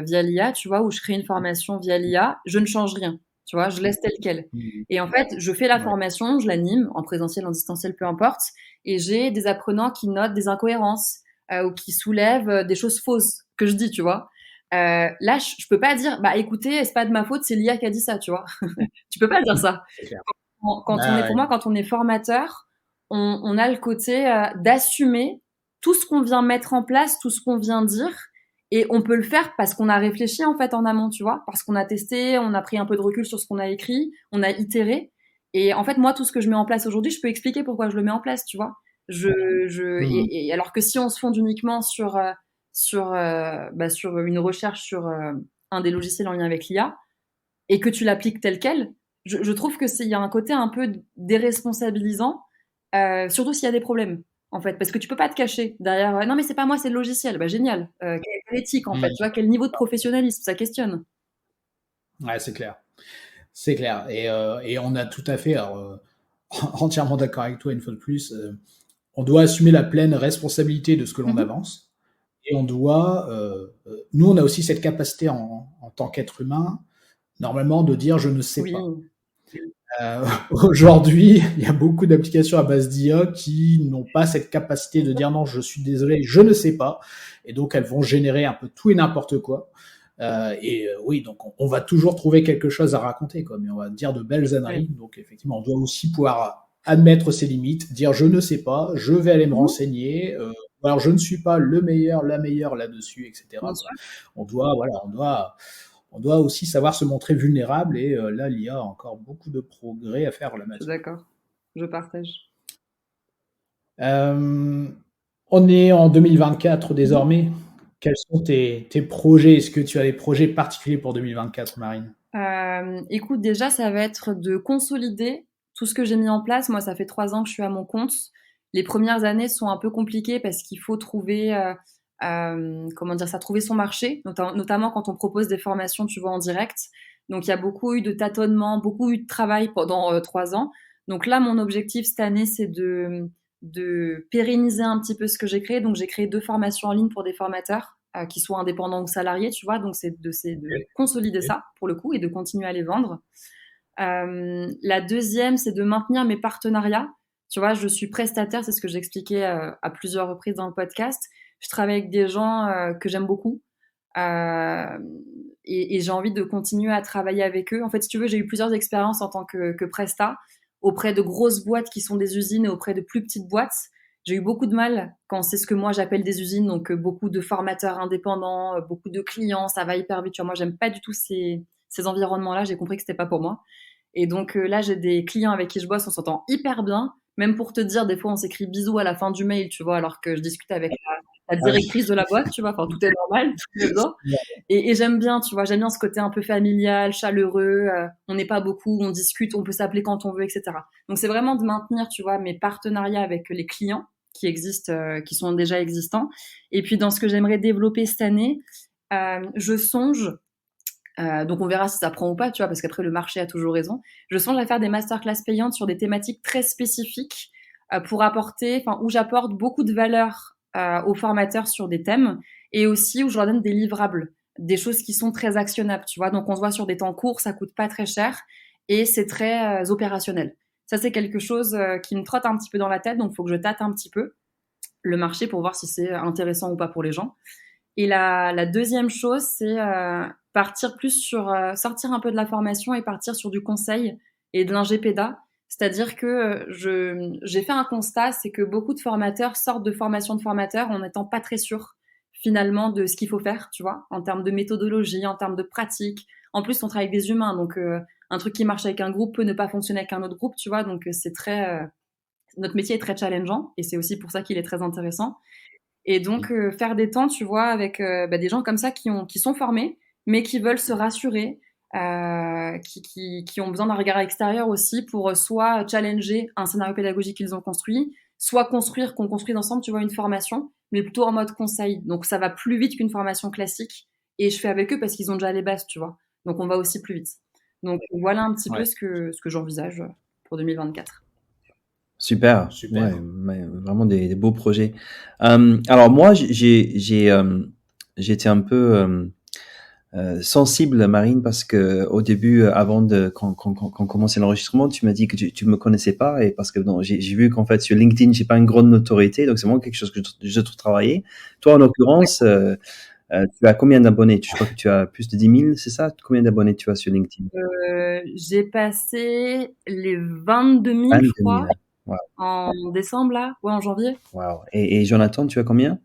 via l'IA, tu vois, ou je crée une formation via l'IA, je ne change rien. Tu vois, je laisse tel quel. Mmh. Et en fait, je fais la Ouais. formation, je l'anime, en présentiel, en distanciel, peu importe, et j'ai des apprenants qui notent des incohérences ou qui soulèvent des choses fausses que je dis, tu vois. Là, je peux pas dire, bah écoutez, c'est pas de ma faute, c'est l'IA qui a dit ça, tu vois. Tu peux pas dire ça. C'est clair. Quand on est, Ah, pour moi, quand on est formateur, on a le côté d'assumer tout ce qu'on vient mettre en place, tout ce qu'on vient dire, et on peut le faire parce qu'on a réfléchi en fait en amont, tu vois, parce qu'on a testé, on a pris un peu de recul sur ce qu'on a écrit, on a itéré, et en fait moi tout ce que je mets en place aujourd'hui, je peux expliquer pourquoi je le mets en place, tu vois. mmh. Et alors que si on se fonde uniquement sur une recherche sur un des logiciels en lien avec l'IA, et que tu l'appliques tel quel, je trouve que il y a un côté un peu déresponsabilisant, surtout s'il y a des problèmes. en fait, parce que tu peux pas te cacher derrière. Non, mais c'est pas moi, c'est le logiciel. Bah génial. Quelle éthique en fait, tu vois, quel niveau de professionnalisme ça questionne. Ouais, c'est clair. C'est clair. Et on a tout à fait, alors, entièrement d'accord avec toi une fois de plus, on doit assumer la pleine responsabilité de ce que l'on Mhm. avance. Et on doit, nous, on a aussi cette capacité en tant qu'être humain, normalement, de dire je ne sais Oui. pas. Aujourd'hui, il y a beaucoup d'applications à base d'IA qui n'ont pas cette capacité de dire non, je suis désolé, je ne sais pas. Et donc, elles vont générer un peu tout et n'importe quoi. Oui, donc on va toujours trouver quelque chose à raconter, quoi, mais on va dire de belles âneries. Ouais. Donc, effectivement, on doit aussi pouvoir admettre ses limites, dire je ne sais pas, je vais aller me Mhm. renseigner. Alors, je ne suis pas le meilleur, la meilleure là-dessus, etc. Bien quoi. sûr. On doit aussi savoir se montrer vulnérable et là, l'IA a encore beaucoup de progrès à faire en la Je suis matière. d'accord. Je partage. Euh, on est en 2024 Mhm. désormais. Quels sont tes projets? Est-ce que tu as des projets particuliers pour 2024, Marine? Écoute, déjà, ça va être de consolider tout ce que j'ai mis en place. Moi, ça fait 3 ans que je suis à mon compte. Les premières années sont un peu compliquées parce qu'il faut trouver, comment dire ça, trouver son marché, notamment quand on propose des formations, tu vois, en direct. Donc, il y a beaucoup eu de tâtonnements, beaucoup eu de travail pendant 3 ans. Donc là, mon objectif cette année, c'est de pérenniser un petit peu ce que j'ai créé. Donc, j'ai créé 2 formations en ligne pour des formateurs qui soient indépendants ou salariés, tu vois. Donc, c'est de Ok, consolider ok. ça pour le coup et de continuer à les vendre. La deuxième, c'est de maintenir mes partenariats. Tu vois, je suis prestataire, c'est ce que j'expliquais à plusieurs reprises dans le podcast. Je travaille avec des gens que j'aime beaucoup euh, et j'ai envie de continuer à travailler avec eux. En fait, si tu veux, j'ai eu plusieurs expériences en tant que presta auprès de grosses boîtes qui sont des usines et auprès de plus petites boîtes. J'ai eu beaucoup de mal quand c'est ce que moi j'appelle des usines, donc beaucoup de formateurs indépendants, beaucoup de clients, ça va hyper vite. Tu vois, moi, j'aime pas du tout ces environnements-là. J'ai compris que c'était pas pour moi. Et donc là, j'ai des clients avec qui je bosse, on s'entend hyper bien. Même pour te dire, des fois, on s'écrit bisous à la fin du mail, tu vois, alors que je discute avec la Ah oui. directrice de la boîte, tu vois. Enfin, tout est normal, tout est bien. Et j'aime bien, tu vois, j'aime bien ce côté un peu familial, chaleureux. On n'est pas beaucoup, on discute, on peut s'appeler quand on veut, etc. Donc c'est vraiment de maintenir, tu vois, mes partenariats avec les clients qui existent, qui sont déjà existants. Et puis dans ce que j'aimerais développer cette année, je songe donc on verra si ça prend ou pas, tu vois, parce qu'après le marché a toujours raison. Je songe à faire des masterclass payantes sur des thématiques très spécifiques pour apporter, enfin où j'apporte beaucoup de valeur aux formateurs sur des thèmes et aussi où je leur donne des livrables, des choses qui sont très actionnables, tu vois. Donc on se voit sur des temps courts, ça coûte pas très cher et c'est très opérationnel. Ça c'est quelque chose qui me trotte un petit peu dans la tête, donc il faut que je tâte un petit peu le marché pour voir si c'est intéressant ou pas pour les gens. Et la deuxième chose, c'est partir plus sur sortir un peu de la formation et partir sur du conseil et de l'ingépéda. C'est-à-dire que j'ai fait un constat, c'est que beaucoup de formateurs sortent de formation de formateurs en n'étant pas très sûrs finalement de ce qu'il faut faire, tu vois, en termes de méthodologie, en termes de pratique. En plus, on travaille avec des humains, donc un truc qui marche avec un groupe peut ne pas fonctionner avec un autre groupe, tu vois, donc c'est très notre métier est très challengeant et c'est aussi pour ça qu'il est très intéressant. Et donc, faire des temps, tu vois, avec des gens comme ça qui sont formés, mais qui veulent se rassurer, qui ont besoin d'un regard extérieur aussi pour soit challenger un scénario pédagogique qu'ils ont construit, soit qu'on construise ensemble, tu vois, une formation, mais plutôt en mode conseil. Donc, ça va plus vite qu'une formation classique. Et je fais avec eux parce qu'ils ont déjà les bases, tu vois. Donc, on va aussi plus vite. Donc, voilà un petit peu Ouais, ce que j'envisage pour 2024. Super, ouais, super. vraiment des beaux projets. Alors moi, j'ai été un peu sensible, Marine, parce que au début, avant de quand commençait l'enregistrement, tu m'as dit que tu me connaissais pas et parce que non, j'ai vu qu'en fait sur LinkedIn, j'ai pas une grande notoriété, donc c'est vraiment quelque chose que je trouve travailler. Toi, en l'occurrence, tu as combien d'abonnés? Je crois que tu as plus de 10 000, c'est ça? Combien d'abonnés tu as sur LinkedIn? J'ai passé les 22 000, je 22 crois, 000. Wow, en décembre, là, ouais, en janvier. wow. Et Jonathan, tu as combien?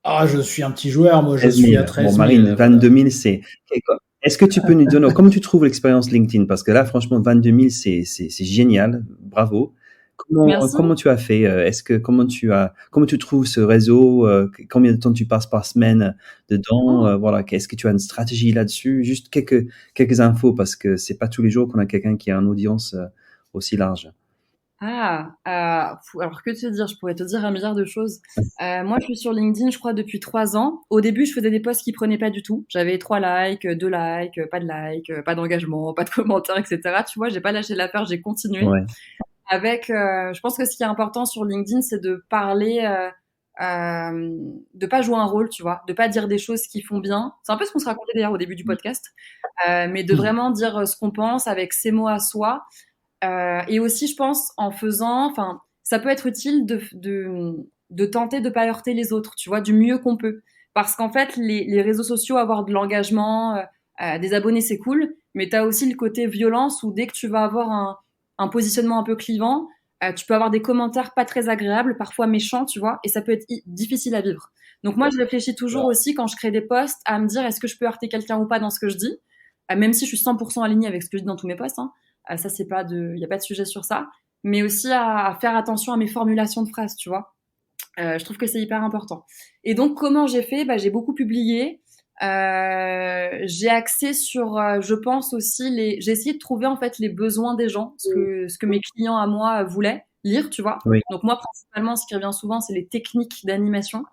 Ah, je suis un petit joueur, moi, je 13 suis à 000. Bon, 13 Marine, 000. 22 Voilà. 000, c'est. Est-ce que tu peux nous donner. Comment tu trouves l'expérience LinkedIn? Parce que là, franchement, 22 000, c'est génial. Bravo. Merci. Comment tu as fait? Comment tu trouves ce réseau? Combien de temps tu passes par semaine dedans? Oh. Voilà. Est-ce que tu as une stratégie là-dessus? Juste quelques infos parce que c'est pas tous les jours qu'on a quelqu'un qui a une audience aussi large. Alors que te dire? Je pourrais te dire un milliard de choses. Moi, je suis sur LinkedIn, je crois, depuis 3 ans. Au début, je faisais des posts qui prenaient pas du tout. J'avais 3 likes, 2 likes, pas de likes, pas d'engagement, pas de commentaires, etc. Tu vois, j'ai pas lâché l'affaire, j'ai continué. Ouais. Je pense que ce qui est important sur LinkedIn, c'est de parler, de pas jouer un rôle, tu vois, de pas dire des choses qui font bien. C'est un peu ce qu'on se racontait d'ailleurs au début du podcast, mais de vraiment dire ce qu'on pense avec ses mots à soi. Et aussi, je pense, enfin, ça peut être utile de tenter de pas heurter les autres, tu vois, du mieux qu'on peut. Parce qu'en fait, les réseaux sociaux, avoir de l'engagement, des abonnés, c'est cool, mais tu as aussi le côté violence où dès que tu vas avoir un positionnement un peu clivant, tu peux avoir des commentaires pas très agréables, parfois méchants, tu vois, et ça peut être difficile à vivre. Donc moi, je réfléchis toujours aussi quand je crée des posts à me dire est-ce que je peux heurter quelqu'un ou pas dans ce que je dis, même si je suis 100% alignée avec ce que je dis dans tous mes posts, hein. Ça, il n'y a pas de sujet sur ça. Mais aussi à faire attention à mes formulations de phrases, tu vois. Je trouve que c'est hyper important. Et donc, comment j'ai fait? J'ai beaucoup publié. J'ai axé sur, je pense aussi, j'ai essayé de trouver en fait les besoins des gens, ce que mes clients à moi voulaient lire, tu vois. Oui. Donc moi, principalement, ce qui revient souvent, c'est les techniques d'animation.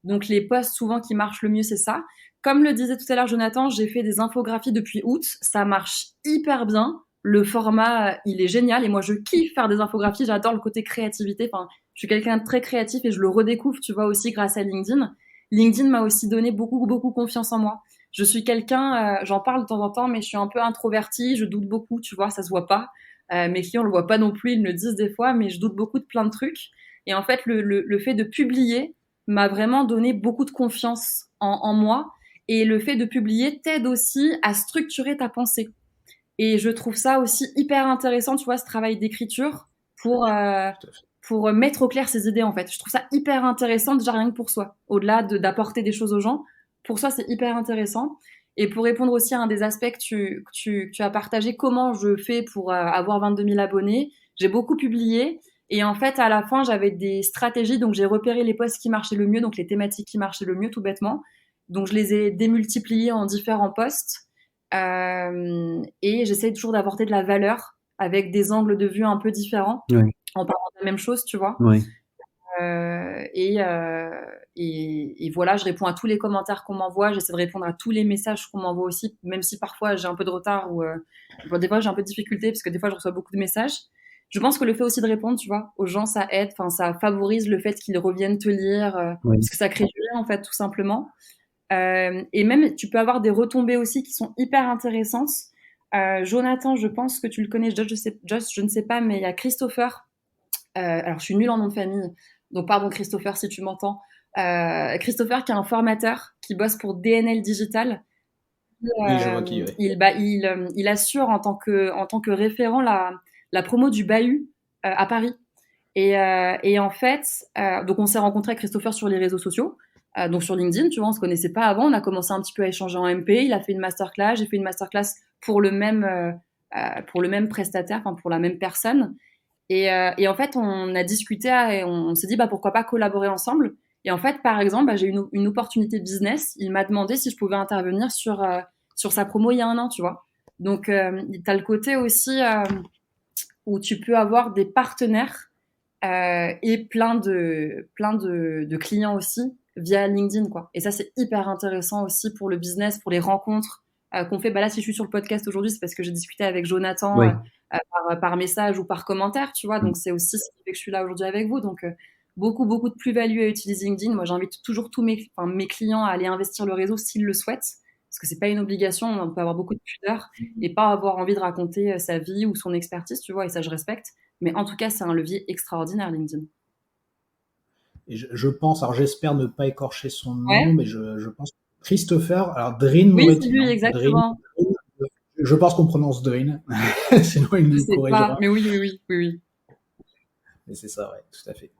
Donc les posts souvent qui marchent le mieux, c'est ça. Comme le disait tout à l'heure Jonathan, j'ai fait des infographies depuis août. Ça marche hyper bien. Le format, il est génial. Et moi, je kiffe faire des infographies. J'adore le côté créativité. Enfin, je suis quelqu'un de très créatif et je le redécouvre, tu vois, aussi grâce à LinkedIn. LinkedIn m'a aussi donné beaucoup, beaucoup confiance en moi. Je suis quelqu'un, j'en parle de temps en temps, mais je suis un peu introvertie. Je doute beaucoup, tu vois, ça se voit pas. Mes clients le voient pas non plus, ils me le disent des fois, mais je doute beaucoup de plein de trucs. Et en fait, le fait de publier m'a vraiment donné beaucoup de confiance en moi. Et le fait de publier t'aide aussi à structurer ta pensée. Et je trouve ça aussi hyper intéressant, tu vois, ce travail d'écriture pour, euh, Tout à fait. pour mettre au clair ses idées, en fait. Je trouve ça hyper intéressant, déjà rien que pour soi. Au-delà d'apporter des choses aux gens, pour soi, c'est hyper intéressant. Et pour répondre aussi à un des aspects que tu as partagé, comment je fais pour avoir 22 000 abonnés, j'ai beaucoup publié. Et en fait, à la fin, j'avais des stratégies. Donc, j'ai repéré les posts qui marchaient le mieux, donc les thématiques qui marchaient le mieux, tout bêtement. Donc, je les ai démultipliés en différents posts. Et j'essaie toujours d'apporter de la valeur avec des angles de vue un peu différents, Ouais. en parlant de la même chose, tu vois. Ouais. Et voilà, je réponds à tous les commentaires qu'on m'envoie, j'essaie de répondre à tous les messages qu'on m'envoie aussi, même si parfois j'ai un peu de retard ou des fois j'ai un peu de difficulté parce que des fois je reçois beaucoup de messages. Je pense que le fait aussi de répondre, tu vois, aux gens, ça aide, enfin ça favorise le fait qu'ils reviennent te lire, Ouais. parce que ça crée du lien en fait, tout simplement. Et même, tu peux avoir des retombées aussi qui sont hyper intéressantes. Jonathan, je pense que tu le connais. Josh, je ne sais pas, mais il y a Christopher. Alors, je suis nulle en nom de famille, donc pardon Christopher si tu m'entends. Christopher qui est un formateur qui bosse pour DNL Digital. Oui, je vois qui, ouais. Il assure en tant que référent la promo du Bahut à Paris. Et en fait, donc on s'est rencontré avec Christopher sur les réseaux sociaux, donc sur LinkedIn, tu vois, on se connaissait pas avant, on a commencé un petit peu à échanger en MP, il a fait une masterclass, j'ai fait une masterclass pour le même prestataire, enfin pour la même personne. Et en fait, on a discuté et on s'est dit bah pourquoi pas collaborer ensemble. Et en fait, par exemple, j'ai eu une opportunité business. Il m'a demandé si je pouvais intervenir sur sa promo il y a un an, tu vois. Donc, tu as le côté aussi où tu peux avoir des partenaires et plein de clients aussi via LinkedIn, quoi. Et ça, c'est hyper intéressant aussi pour le business, pour les rencontres qu'on fait. Bah là, si je suis sur le podcast aujourd'hui, c'est parce que j'ai discuté avec Jonathan Oui. par message ou par commentaire, tu vois. Donc, c'est aussi ce qui fait que je suis là aujourd'hui avec vous. Donc, beaucoup, beaucoup de plus-value à utiliser LinkedIn. Moi, j'invite toujours tous mes clients à aller investir le réseau s'ils le souhaitent. Parce que c'est pas une obligation, on peut avoir beaucoup de pudeur et pas avoir envie de raconter sa vie ou son expertise, tu vois, et ça, je respecte. Mais en tout cas, c'est un levier extraordinaire, LinkedIn. Et je pense, alors j'espère ne pas écorcher son Ouais. nom, mais je pense Christopher, alors Drin Oui, c'est Moretti, lui, non Drin, exactement. je pense qu'on prononce Drin, sinon il Je nous sais pas, corrigera. mais oui, oui, oui, oui, oui. Mais c'est ça, ouais, tout à fait.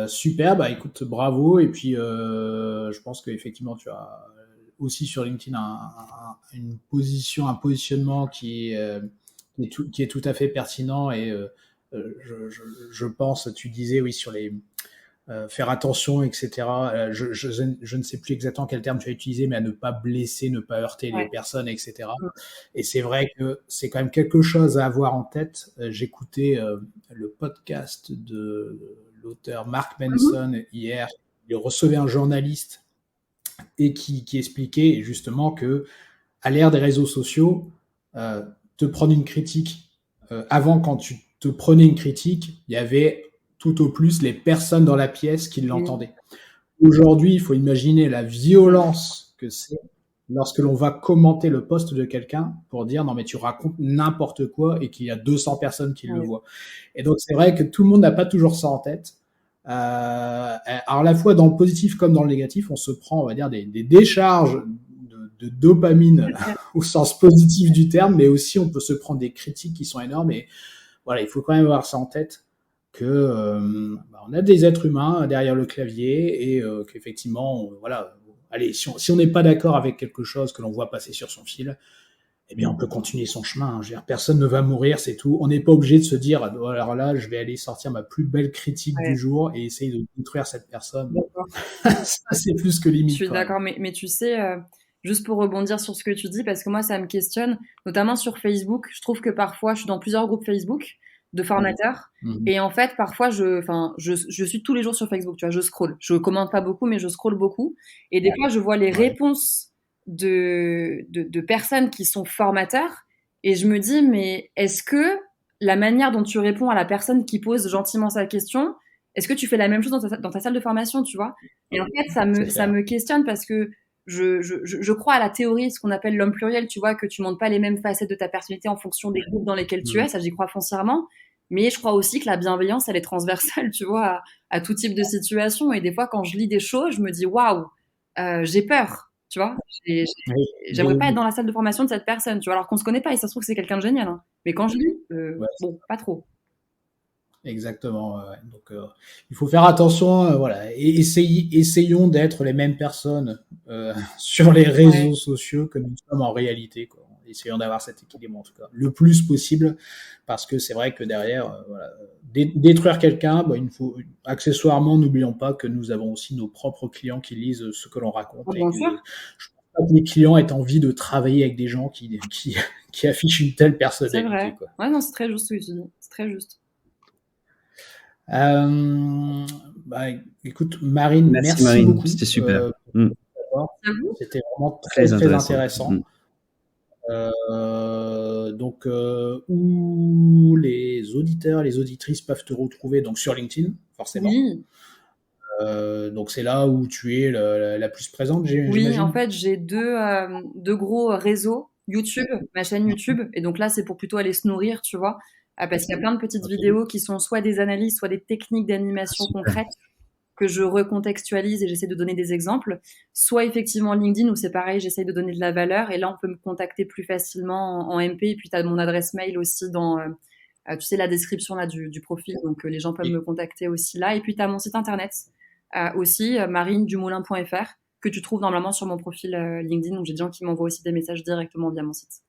Super, bah écoute, bravo. Et puis, je pense qu'effectivement, tu as aussi sur LinkedIn une position, un positionnement qui est tout à fait pertinent. Et je pense, tu disais, oui, sur faire attention, etc. Je ne sais plus exactement quel terme tu as utilisé, mais à ne pas blesser, ne pas heurter les personnes, etc. Et c'est vrai que c'est quand même quelque chose à avoir en tête. J'écoutais le podcast de l'auteur Mark Manson hier. Il recevait un journaliste et qui expliquait justement que à l'ère des réseaux sociaux, te prendre une critique, avant, quand tu te prenais une critique, il y avait tout au plus les personnes dans la pièce qui l'entendaient. Aujourd'hui, il faut imaginer la violence que c'est lorsque l'on va commenter le post de quelqu'un pour dire non mais tu racontes n'importe quoi et qu'il y a 200 personnes qui le voient. Et donc c'est vrai que tout le monde n'a pas toujours ça en tête. Alors à la fois dans le positif comme dans le négatif, on se prend, on va dire, des décharges de dopamine au sens positif du terme, mais aussi on peut se prendre des critiques qui sont énormes. Et voilà, il faut quand même avoir ça en tête que on a des êtres humains derrière le clavier et qu'effectivement, voilà, allez, si on n'est pas d'accord avec quelque chose que l'on voit passer sur son fil, eh bien, on peut continuer son chemin. Je veux dire, personne ne va mourir, c'est tout. On n'est pas obligé de se dire, alors là, je vais aller sortir ma plus belle critique du jour et essayer de détruire cette personne. Ça, c'est plus que limite. Je suis d'accord, mais tu sais, juste pour rebondir sur ce que tu dis, parce que moi, ça me questionne, notamment sur Facebook. Je trouve que parfois, je suis dans plusieurs groupes Facebook de formateurs. Et en fait, parfois, je suis tous les jours sur Facebook, tu vois, je scrolle. Je commente pas beaucoup, mais je scrolle beaucoup. Et des fois, je vois les réponses de personnes qui sont formateurs et je me dis, mais est-ce que la manière dont tu réponds à la personne qui pose gentiment sa question, est-ce que tu fais la même chose dans ta salle de formation, tu vois? Et en fait, ça me questionne parce que je crois à la théorie, ce qu'on appelle l'homme pluriel, tu vois, que tu montres pas les mêmes facettes de ta personnalité en fonction des groupes dans lesquels tu es, ça j'y crois foncièrement. Mais je crois aussi que la bienveillance, elle est transversale, tu vois, à tout type de situation. Et des fois, quand je lis des choses, je me dis, waouh, j'ai peur. Tu vois, j'aimerais pas être dans la salle de formation de cette personne, tu vois, alors qu'on se connaît pas et ça se trouve que c'est quelqu'un de génial. Hein. Mais quand je lis, bon, pas trop. Exactement. Donc, il faut faire attention. Voilà, et essayons d'être les mêmes personnes sur les réseaux sociaux que nous sommes en réalité, quoi. Essayons d'avoir cet équilibre, en tout cas, le plus possible, parce que c'est vrai que derrière, voilà, détruire quelqu'un, il faut accessoirement, n'oublions pas que nous avons aussi nos propres clients qui lisent ce que l'on raconte. Bien sûr. Je pense pas que les clients aient envie de travailler avec des gens qui affichent une telle personnalité. C'est vrai. Quoi. Ouais, non, c'est très juste ce que tu dis. C'est très juste. Écoute, Marine, merci Marine, beaucoup. C'était super. C'était vraiment très intéressant. Donc, où les auditeurs, les auditrices peuvent te retrouver, donc sur LinkedIn, forcément. Oui. Donc, c'est là où tu es la plus présente, j'imagine. Oui, en fait, j'ai deux gros réseaux. YouTube, ma chaîne YouTube, et donc là, c'est pour plutôt aller se nourrir, tu vois, parce qu'il y a plein de petites vidéos qui sont soit des analyses, soit des techniques d'animation concrètes que je recontextualise et j'essaie de donner des exemples, soit effectivement LinkedIn où c'est pareil, j'essaie de donner de la valeur et là, on peut me contacter plus facilement en MP et puis tu as mon adresse mail aussi dans, tu sais, la description là du profil, donc les gens peuvent me contacter aussi là et puis tu as mon site internet aussi, marinedumoulin.fr que tu trouves normalement sur mon profil LinkedIn, donc j'ai des gens qui m'envoient aussi des messages directement via mon site.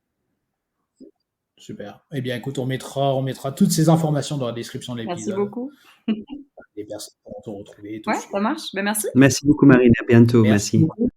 Super. Eh bien, écoute, on mettra toutes ces informations dans la description de l'épisode. Merci beaucoup. Les personnes pourront te retrouver. Ouais, ça marche. Ben, merci. Merci beaucoup, Marine. À bientôt. Merci. Beaucoup.